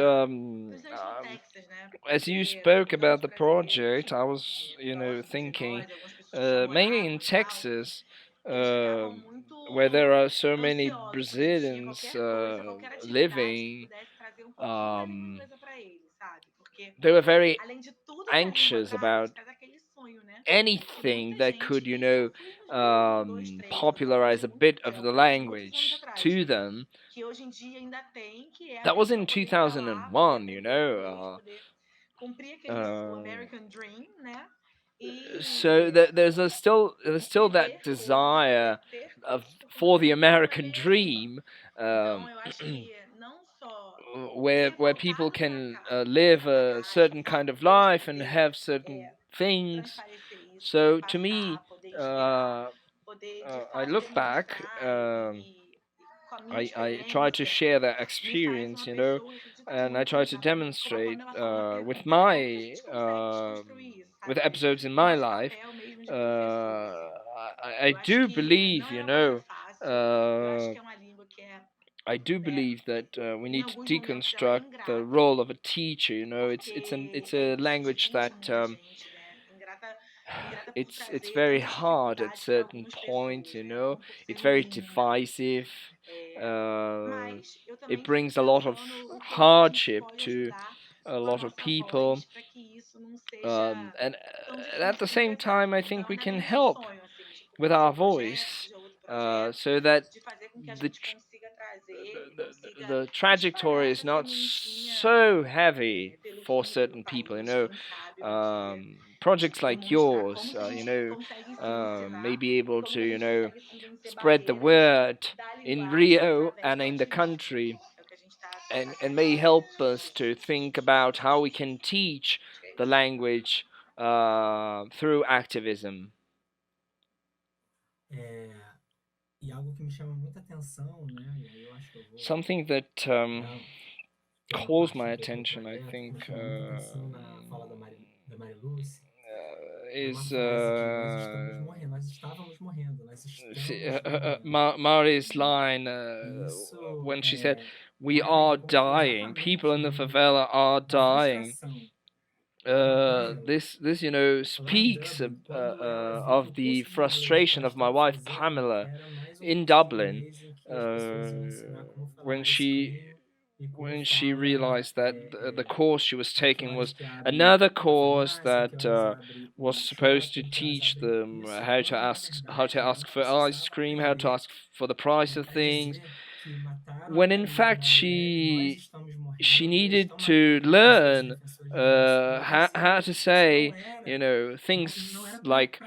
as you spoke about the project, I was, you know, thinking mainly in Texas, where there are so many Brazilians living. They were very anxious about anything that could, you know, popularize a bit of the language to them. That was in 2001, you know. So there's still that desire for the American dream, where people can live a certain kind of life and have certain things. So to me, I look back, I try to share that experience, you know, and I try to demonstrate with my with episodes in my life. I do believe, you know, I do believe that we need to deconstruct the role of a teacher. You know, it's a language that it's very hard at certain points. You know, it's very divisive. It brings a lot of hardship to a lot of people, and at the same time, I think we can help with our voice, so that the trajectory is not so heavy for certain people, you know. Projects like yours, you know, may be able to, you know, spread the word in Rio and in the country, and may help us to think about how we can teach the language through activism. Something that calls my attention, I think, is Mari's line when she said, "We are dying. People in the favela are dying." This you know, speaks of the frustration of my wife Pamela in Dublin, when she realized that the course she was taking was another course that was supposed to teach them how to ask for ice cream, how to ask for the price of things, when in fact she needed to learn how to say, things like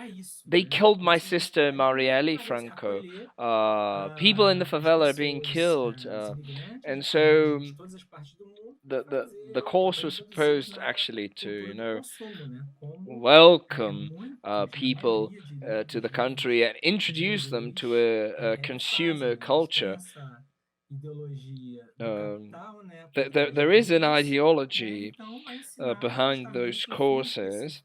they killed my sister Marielle, Franco. People in the favela are being killed, and so the course was supposed actually to welcome people to the country and introduce them to a consumer culture. There is an ideology behind those courses,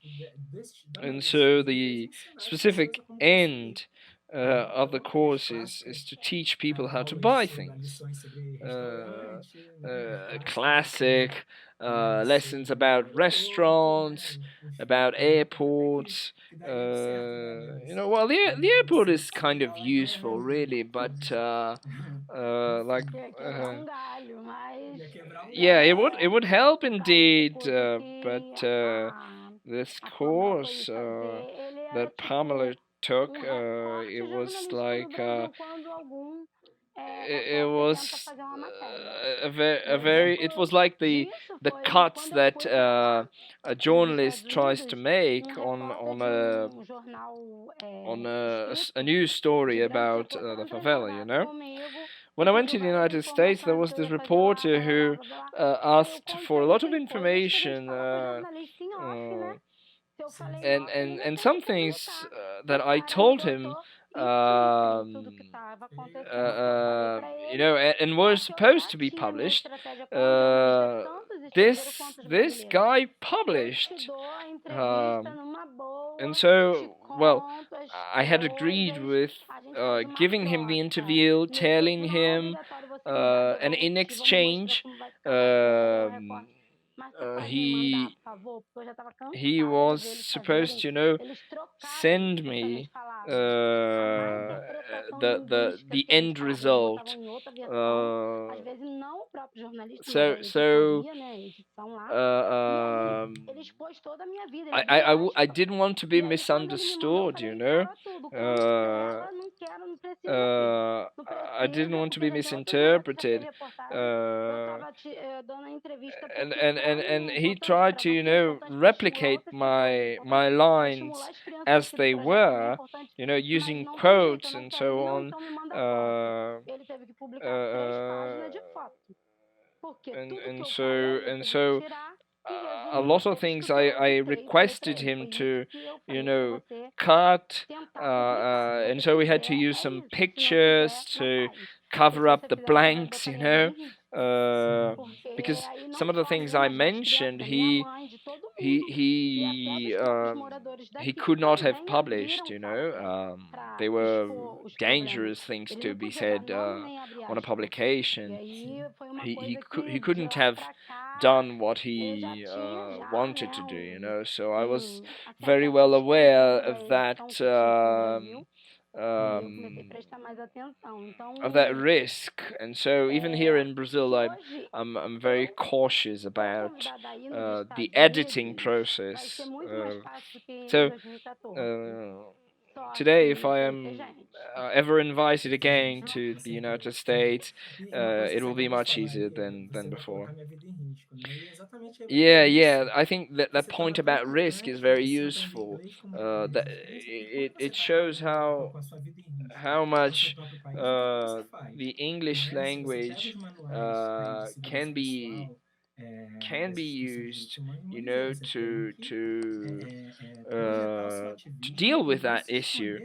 and so the specific end of the course is to teach people how to buy things. Classic lessons about restaurants, about airports. Well, the airport is kind of useful, really, but like. Yeah, it would help indeed, but this course that Pamela took, it was like it was a very it was like the cuts that a journalist tries to make on a news story about the favela. When I went to the United States, there was this reporter who asked for a lot of information, and some things that I told him, and were supposed to be published. This guy published, and so, well, I had agreed with giving him the interview, telling him, and in exchange, he was supposed to, send me the end result. I didn't want to be misunderstood, I didn't want to be misinterpreted, and he tried to replicate my lines as they were, using quotes and so on, and so a lot of things I requested him to, cut, and so we had to use some pictures to cover up the blanks, because some of the things I mentioned, he could not have published, they were dangerous things to be said on a publication. He couldn't have done what he wanted to do, so I was very well aware of that risk, and so even here in Brazil, I'm very cautious about the editing process. So today, if I am ever invited again to the United States, it will be much easier than before. Yeah, I think that point about risk is very useful. That it shows how much the English language can be used, to deal with that issue,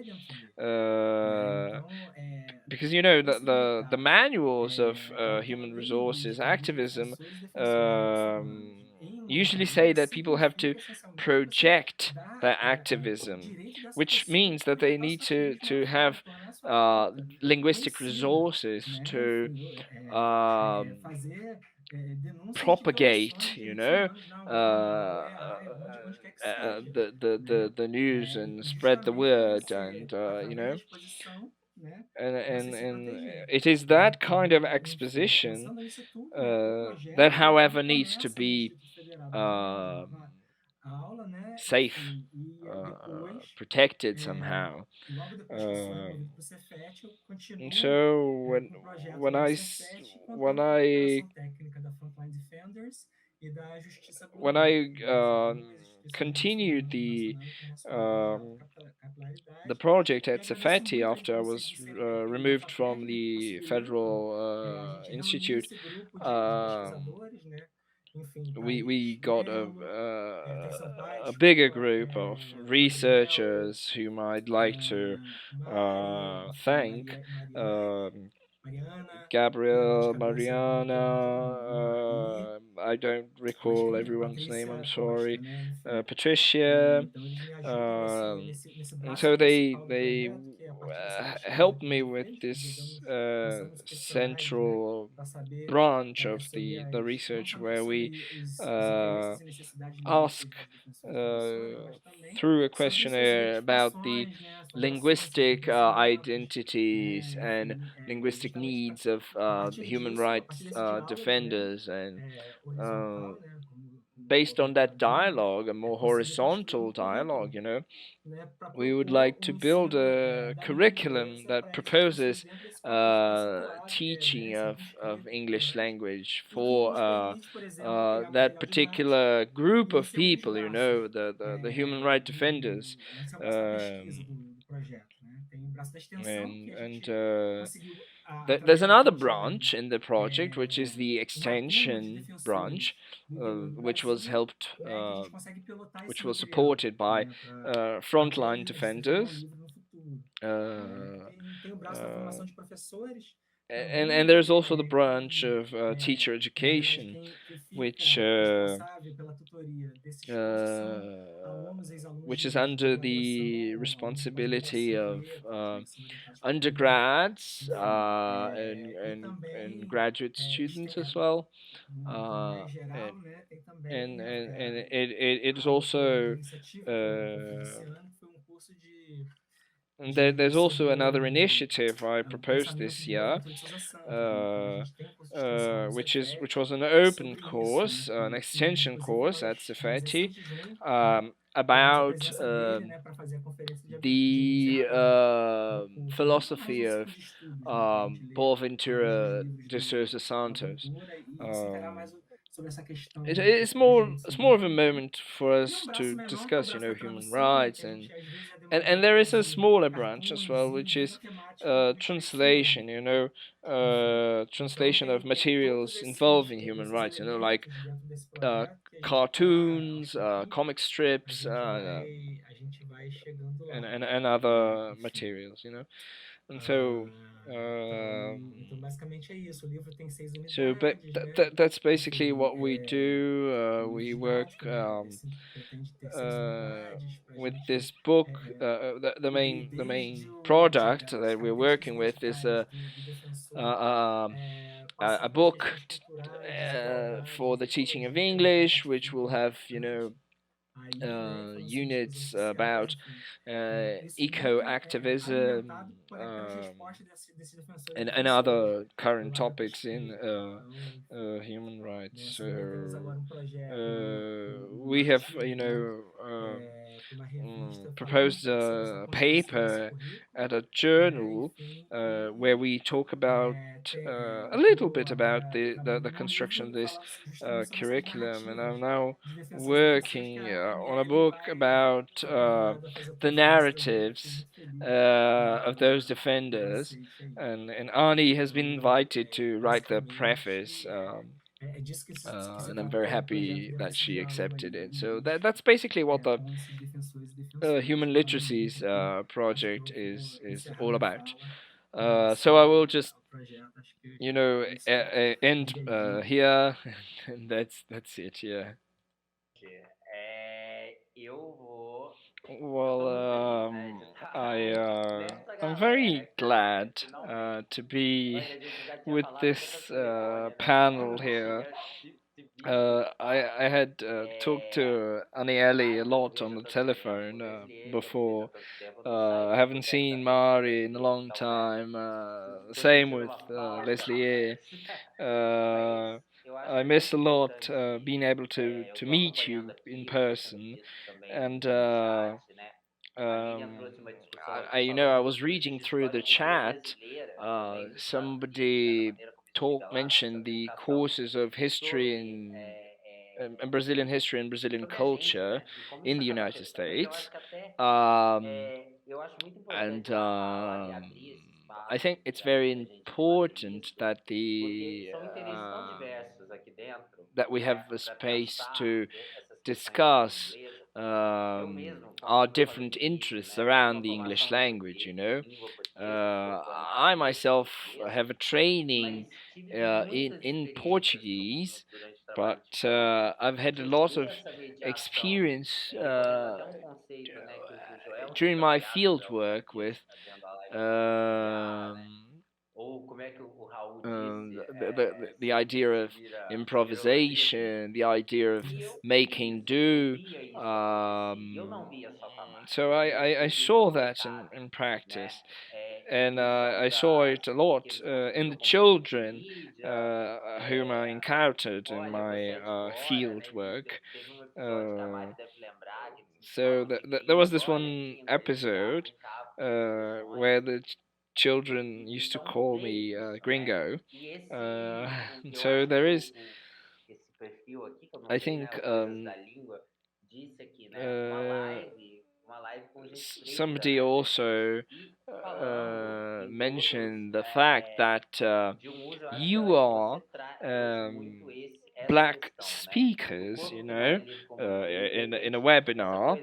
because the manuals of human resources activism usually say that people have to project their activism, which means that they need to have linguistic resources to propagate, the news and spread the word, and and it is that kind of exposition that, however, needs to be safe, protected somehow. And so when I when I continued the project at Cefeti after I was removed from the Federal Institute, we got a bigger group of researchers whom I'd like to thank. Gabriel, Mariana, I don't recall everyone's name, I'm sorry. Patricia, and so they helped me with this central branch of the research where we ask through a questionnaire about the linguistic identities and linguistic needs of human rights defenders, and based on that dialogue, a more horizontal dialogue, we would like to build a curriculum that proposes teaching of English language for that particular group of people, the human rights defenders. There's another branch in the project, which is the extension branch, which was supported by frontline defenders. And there's also the branch of teacher education, which is under the responsibility of undergrads and graduate students as well. And it is also and there's also another initiative I proposed this year, which was an open course, an extension course at Cefeti, about the philosophy of Boaventura de Sousa Santos. It's more of a moment for us to discuss, human rights, and there is a smaller branch as well, which is translation, translation of materials involving human rights, like cartoons, comic strips, and other materials, and so. But that's basically what we do. We work with this book. The main product that we're working with is a book for the teaching of English, which will have units about eco-activism and other current topics in human rights. So we have, proposed a paper at a journal where we talk about a little bit about the construction of this curriculum, and I'm now working on a book about the narratives of those defenders, and Ani has been invited to write the preface. And I'm very happy that she accepted it. So that's basically what the Human Literacies project is all about. So I will just, end here, and that's it. Yeah. Well, I'm very glad to be with this panel here. I had talked to Anielle a lot on the telephone before. I haven't seen Mari in a long time. Same with Lesliê. I miss a lot being able to meet you in person, and I was reading through the chat. Somebody mentioned the courses of history and Brazilian history and Brazilian culture in the United States. And I think it's very important that that we have a space to discuss our different interests around the English language. I myself have a training in Portuguese, but I've had a lot of experience during my field work with the idea of improvisation, the idea of making do. So I saw that in practice, and I saw it a lot in the children whom I encountered in my field work. So there was this one episode where the children used to call me gringo. So there is, I think, somebody also mentioned the fact that you are black speakers, in a webinar,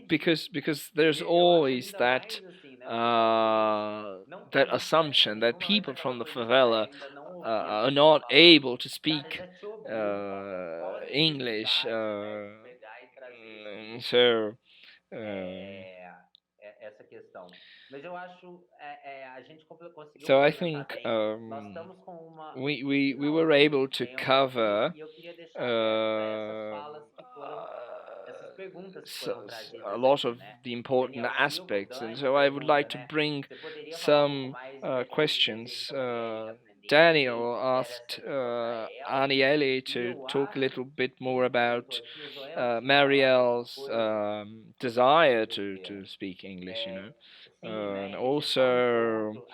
because there's always that that assumption that people from the favela are not able to speak English, so so I think we were able to cover a lot of the important aspects, and so I would like to bring some questions. Daniel asked Anielle to talk a little bit more about Marielle's desire to speak English, and also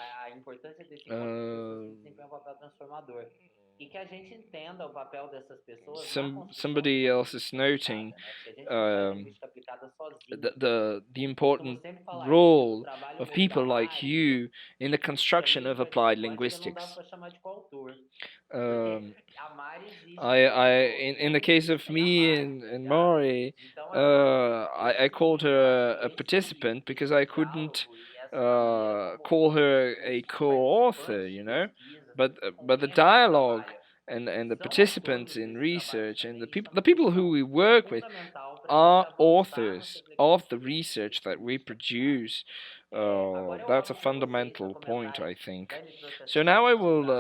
somebody else is noting the important role of people like you in the construction of applied linguistics. In the case of me and Mari, I called her a participant because I couldn't call her a co-author, but the dialogue and the participants in research and the people who we work with are authors of the research that we produce. That's a fundamental point, I think. So now I will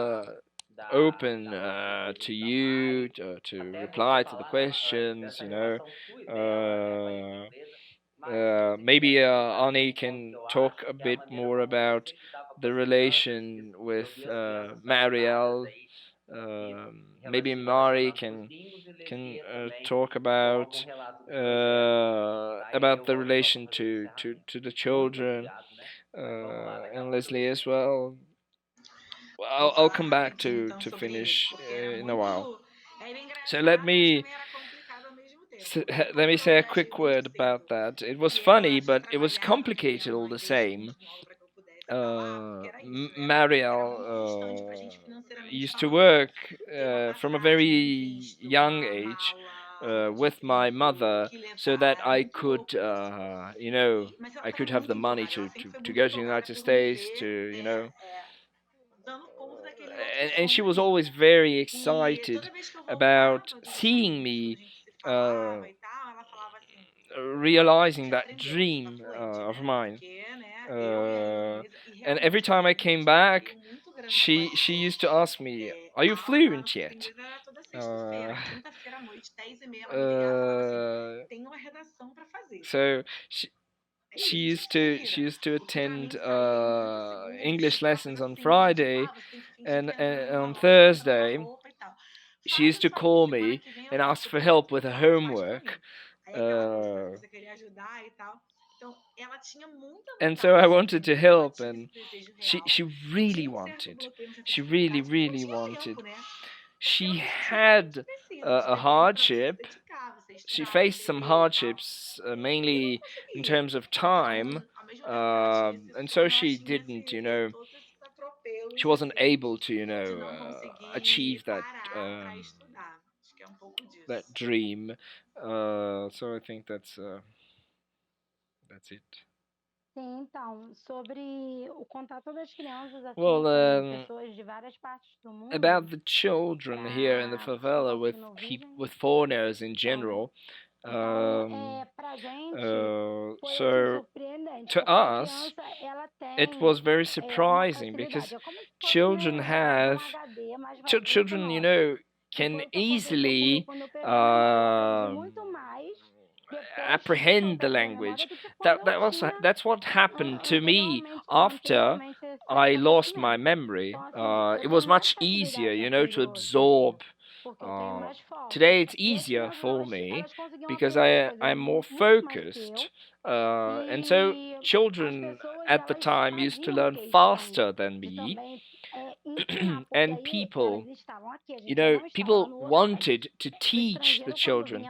open to you to reply to the questions. Maybe Ani can talk a bit more about the relation with Marielle. Maybe Mari can talk about the relation to the children, and Leslie as well. I'll come back to finish in a while. So let me say a quick word about that. It was funny, but it was complicated all the same. Marielle used to work from a very young age with my mother, so that I could, I could have the money to go to the United States, and she was always very excited about seeing me realizing that dream of mine. And every time I came back, she used to ask me, "Are you fluent yet?" So she used to attend English lessons on Friday, and on Thursday she used to call me and ask for help with her homework. And so I wanted to help, and she really wanted. She really wanted. She had a hardship. She faced some hardships, mainly in terms of time, and so she didn't, she wasn't able to, achieve that that dream. So I think that's it. Sim, então, sobre o contato das crianças assim Well, com pessoas de várias partes do mundo. About the children here in the favela with foreigners in general. So to us, it was very surprising because children can easily apprehend the language. That's what happened to me after I lost my memory. It was much easier, to absorb. Today it's easier for me because I'm more focused. And so children at the time used to learn faster than me. And people wanted to teach the children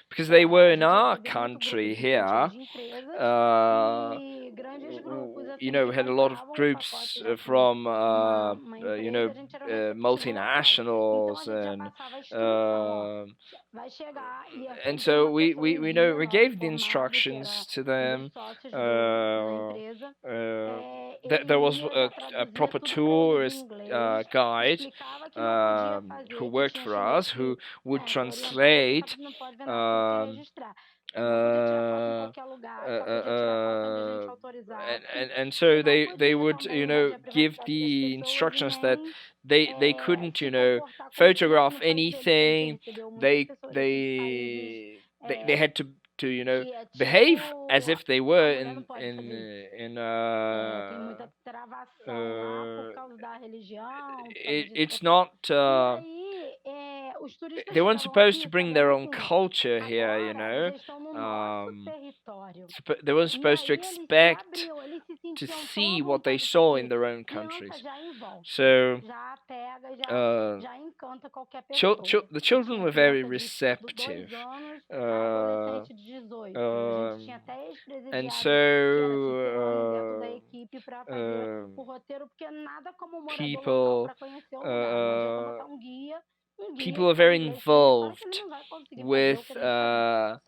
because they were in our country here. We had a lot of groups from multinationals, and so we gave the instructions to them. There was a proper tourist guide who worked for us, who would translate. And so they would give the instructions that they couldn't photograph anything. They had to behave as if they were in it's not they weren't supposed to bring their own culture here, they weren't supposed to expect to see what they saw in their own countries. So the children were very receptive, and so people are very involved with the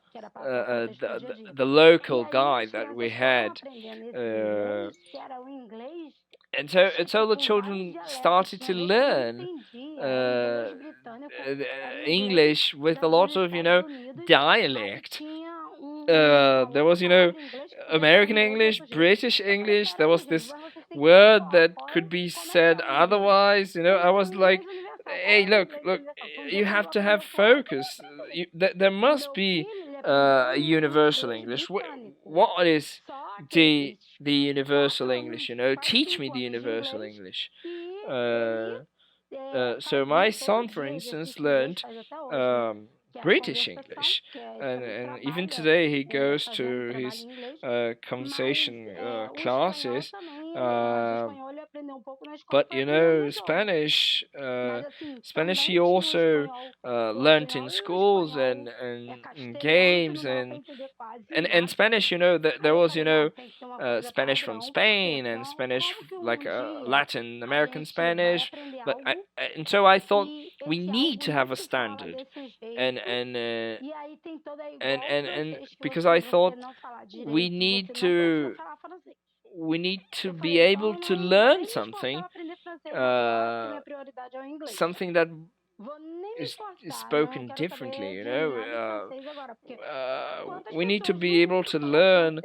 local guide that we had, and so the children started to learn English with a lot of dialect. There was American English, British English. There was this word that could be said otherwise. I was like, hey, look, you have to have focus. There must be a universal English. What is the universal English? Teach me the universal English. So my son, for instance, learned British English, and even today he goes to his conversation classes. But Spanish he also learned in schools and games and Spanish. There was Spanish from Spain and Spanish like Latin American Spanish. But and so I thought we need to have a standard, and because I thought we need to be able to learn something that is spoken differently. We need to be able to learn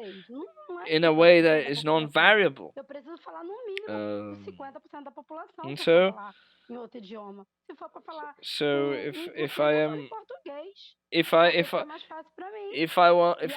in a way that is non-variable. And so em outro idioma. Se for para falar So if I am em português, if é mais fácil para mim. if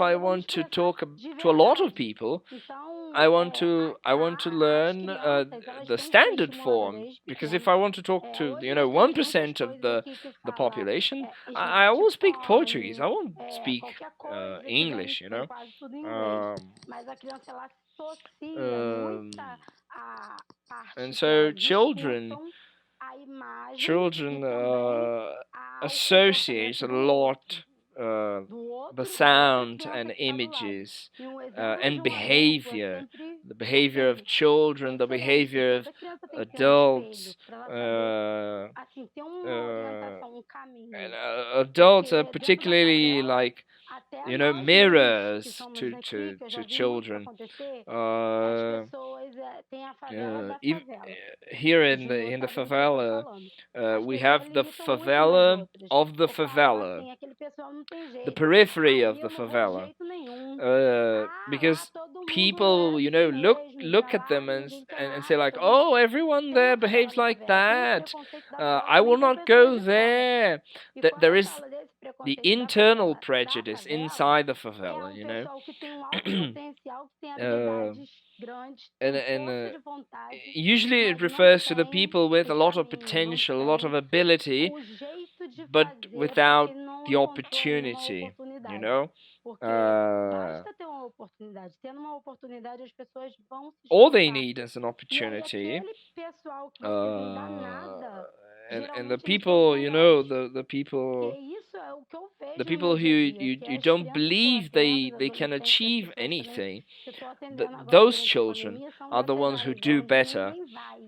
I want to talk to a lot of people, Então, I want to learn as crianças, elas the têm que ser standard estimuladas form, desde because if pequenas. I want to talk to Hoje 1% of coisas aqui que the fala population, I smart will speak phone, Portuguese. I won't speak qualquer coisa que English, daí tem quase tudo em inglês. Mas a criança ela associa muita a parte and que so elas children escutam a imagem children e também ao associate a comportamento do lot do the outro, da outra sound criança and que tá do lado. images E exemplo and de um adulto é behavior, sempre the behavior of children, the behavior of toda criança tem que ter adults. espelho para ela saber, assim, ter uma orientação, And caminho. adults are Porque dentro da particularly favela, like, até you know, nós mirrors que somos to daqui, que eu já to vi muito children. acontecer, as pessoas têm a favela da favela. Here in Ju the sabe do que eu tô favela, falando. As we pessoas have the limitam muito umas favela outras. of the Ou falam favela, assim, aquele pessoal não tem the jeito. periphery Aí of the eu não vou de favela, jeito nenhum. because Lá todo mundo people, you know, mesmo, look pra at lá them ninguém and say like, todo mundo oh, everyone tem there uma favela behaves na like favela, tem that. preconceito da I favela will também com not pessoas go de fora. there. E There quando eu is falo desse the preconceito da internal favela, prejudice inside the favela, you know. pessoal que tem alto potencial, que tem habilidades grandes, tem força de vontade, usually it mas não refers to the tem people with a o lot of caminho, potential, a não lot of tem ability, o jeito de but fazer, without porque não the encontrou ainda uma opportunity, you oportunidade. know. Porque basta ter uma oportunidade. Tendo uma oportunidade, as pessoas vão se All they esforçar. need is an E aí, opportunity. aquele pessoal que você vem da nada, And the geralmente eles são os people, you know, melhores. the people, Porque isso é o que eu vejo the no people meu who dia a dia, you que as don't crianças que eu believe atendo, they os can adolescentes, as achieve pessoas também anything, que eu estou atendendo agora those durante a children pandemia, são are the ones who empresários, do onde better. ninguém vai.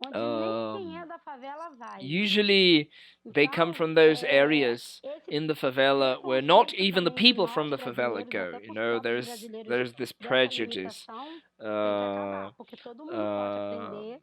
Onde nem quem é da favela vai. Usually they come Então, from those areas esse in the favela where not preconceito even the também de people from nós the favela brasileiros, go. até You com os know, próprios brasileiros, there's this dessa prejudice. limitação, tem que acabar, porque todo mundo pode aprender.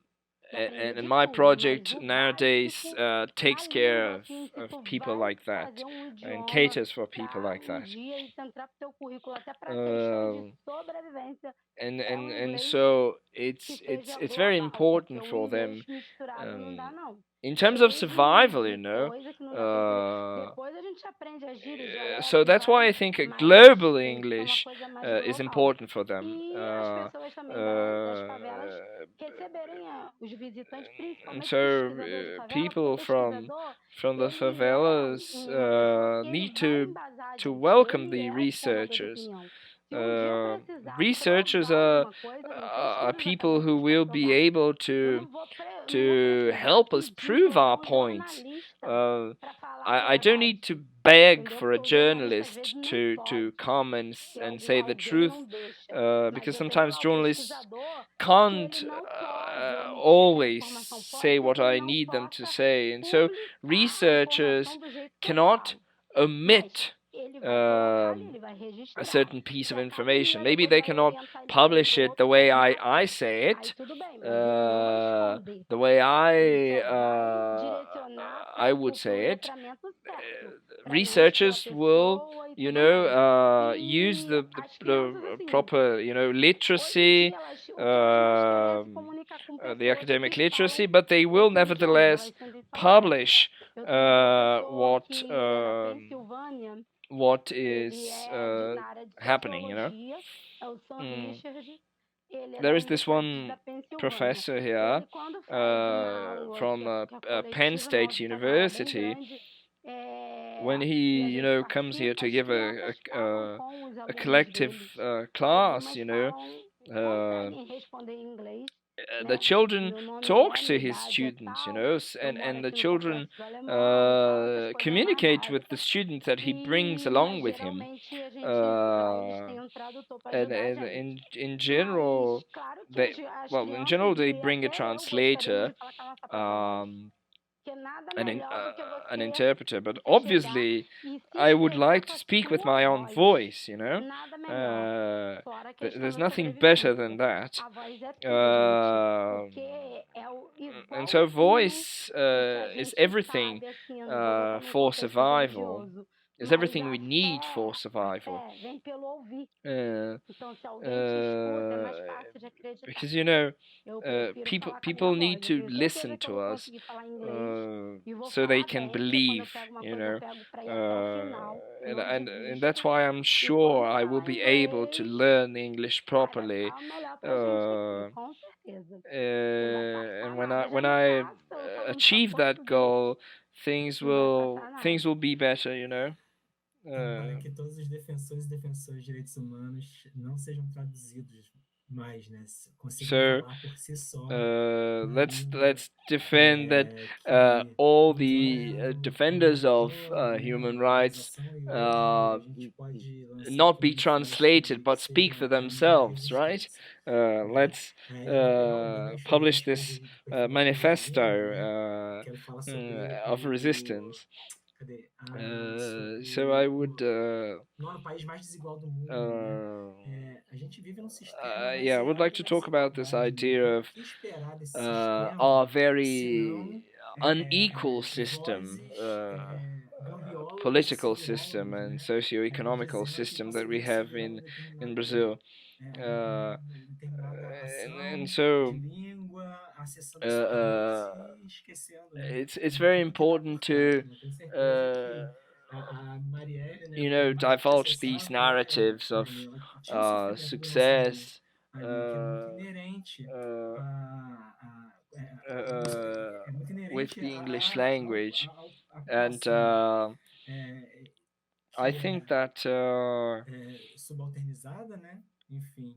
E aprender And de my tudo, project mas o nowadays básico, takes na care língua, assim, se of tu people vai like that fazer um and idioma caters for people pra like that. dia isso entrar pro teu currículo, até pra questão de sobrevivência, é um And inglês so que seja it's very global, porque important o for them inglês misturado não dá, não. in terms of Cheio survival, you de know. coisa que não dá pra entender. Depois a gente aprende as gírias, dialetos, So that's why vai, I think a mas global tem que ser uma English coisa mais is global. important for them. E as pessoas também das favelas receberem os visitantes, And principalmente so pesquisadores de favela, people porque from the ele favelas em uma pessoa que ele need vai embasar a to gente, welcome ele the é a formador de researchers. opinião. Se um dia eu precisar Researchers provar are alguma coisa, não tem are pesquisas people who acadêmicas pra will be provar. able Eu não vou to precisar help us pedir, prove our colocar um points. jornalista pra falar a I don't verdade. need to beg Entendeu? for a Porque o jornalista às journalist vezes não to pode, come porque and say the alguém truth, não deixa. Mas because eu tenho sometimes lá o journalists pesquisador que can't ele não pode omitir aquela always informação, pode say ser what que ele I não need them to possa say, and so publicar a researchers informação do jeito que eu cannot falo. omit Mas ele vai colocar ali, ele vai a registrar. certain piece Se of a academia information. Maybe depois they vai cannot orientar ele pra ir publish pra um it the outro way formato, I say aí it, tudo bem, mas ele não vai esconder. the way Ele só vai direcionar I pro would say it. letramento certo, pra não expor a Researchers will, pessoa e you tudo know, mais. use E as crianças, the assim, proper, you know, hoje em literacy, dia, o que elas mais querem é se comunicar com the pessoas academic que literacy, falam but they will outros idiomas. nevertheless Elas sentem falta. publish Eu tenho um professor what que é da Pensilvânia, what ele is na área de happening, you know. sociologia, é o Sam Richard. Ele é There da is this Universidade one da Pensilvânia. professor here Ele, quando faz uma aula from que é Penn coletiva, State nossa, tá uma aula bem University. grande, When e he, a you gente know, comes here participa, to as give crianças falam com os a alunos collective deles. class, Algumas you know, conseguem responder em inglês, the né? children Meu nome talks é, to minha his idade é students, you tal, know, eu moro and the aqui no children complexo do Alemão, fala essas coisas mais communicate with the básicas. students that he brings Mas along with him. geralmente a gente, eles têm um tradutor para And ajudar a gente. in general, Mas claro que they as in crianças, general they e bring a até eu gostaria translator, de falar com a nossa porta-voz, que nada melhor do que an você interpreter. But chegar obviously, e se I would expressar like com to a speak with sua my own voz. voice, you know. Nada melhor. Fora a questão There's da nothing better sobrevivência. than that. A voz é tudo, gente. Porque é And so igualzinho voice o que a is gente everything sabe, assim, eu não vou botar nem for contexto survival. religioso, is everything we need for survival. Vem pelo ouvir. Então, se alguém te escuta, é mais fácil de acreditar. Because people need to listen to us so they can believe, and that's why I'm sure I will be able to learn English properly. And when I achieve that goal, things will be better. Para que todos os defensores e defensoras de direitos humanos não sejam traduzidos mais, né? Consigam falar por si só. Let's defend that all the defenders of human rights not be translated but speak for themselves, right? Let's publish this manifesto of resistance. So I would. No país mais desigual do mundo, a gente vive num sistema. I would like to talk about this idea of our very unequal system, political system and socio-economical system that we have in Brazil. And so it's very important to divulge these narratives of success with the English language, and I think that subalternizada, né? Enfim.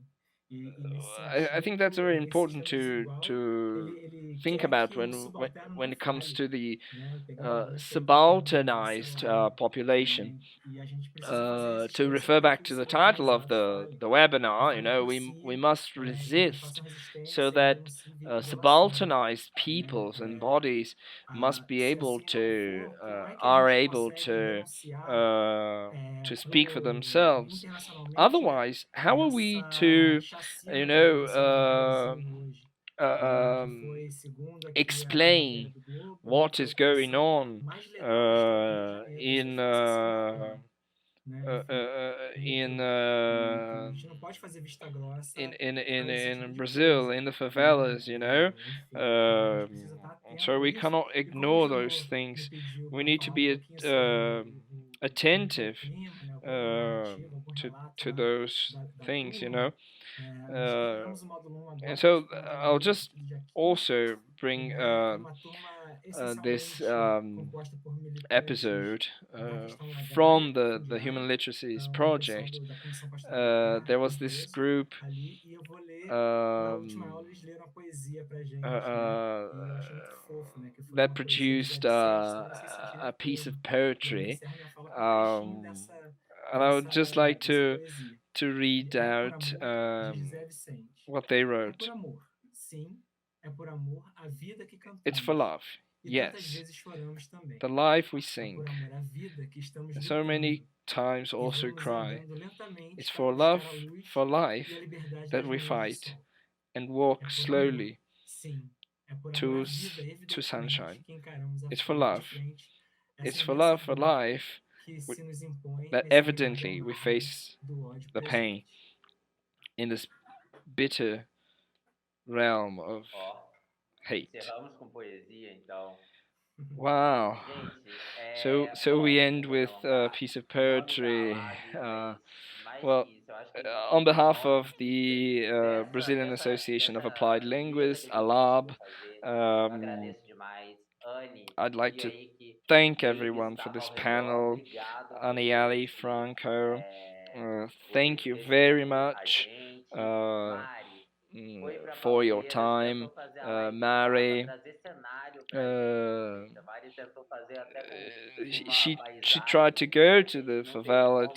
I think that's very important to think about when it comes to the subalternized population. To refer back to the title of the webinar, we must resist, so that subalternized peoples and bodies must be able to are able to speak for themselves. Otherwise, how are we to explain what is going on in Brazil, in the favelas, so we cannot ignore those things. We need to be attentive to those things, and so I'll just also bring this episode from the Human Literacies Project. There was this group that produced a piece of poetry, and I would just like to read out what they wrote. It's for love, yes, the life we sing, and so many times also cry. It's for love, for life, that we fight and walk slowly to sunshine. It's for love. It's for love, for life, that evidently we face the pain in this bitter realm of hate. Wow. So we end with a piece of poetry. Well, on behalf of the Brazilian Association of Applied Linguists, ALAB, I'd like to thank everyone for this panel. Anielle, Franco, thank you very much for your time. Mari, she tried to go to the favela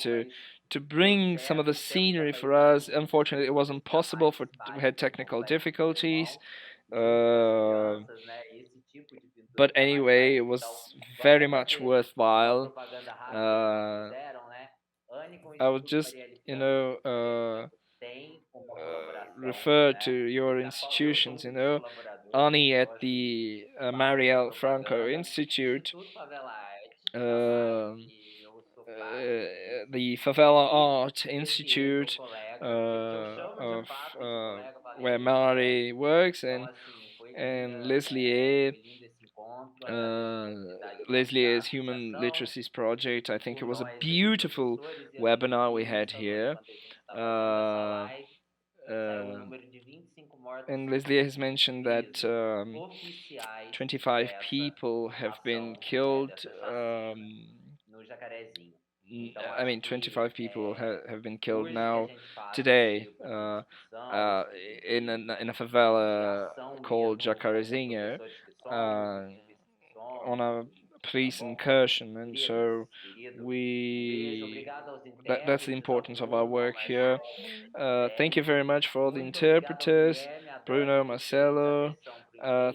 to bring some of the scenery for us. Unfortunately, it wasn't possible, we had technical difficulties. But anyway, it was very much worthwhile. I would just, refer to your institutions, Ani at the Marielle Franco Institute the Favela Art Institute of where Mari works, and Lesliê. Leslié's Human Literacies Project. I think it was a beautiful webinar we had here. And Lesliê has mentioned that 25 people have been killed. I mean, 25 people have been killed now today in a favela called Jacarezinho on a police incursion, and so that's the importance of our work here. Thank you very much for all the interpreters, Bruno, Marcelo.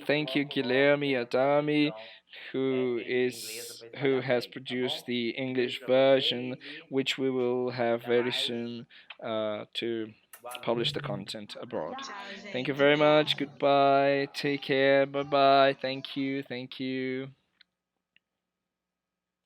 Thank you, Gulherme Adami, who has produced the English version, which we will have very soon to publish the content abroad. Thank you very much. Goodbye. Take care. Bye bye. Thank you. Thank you.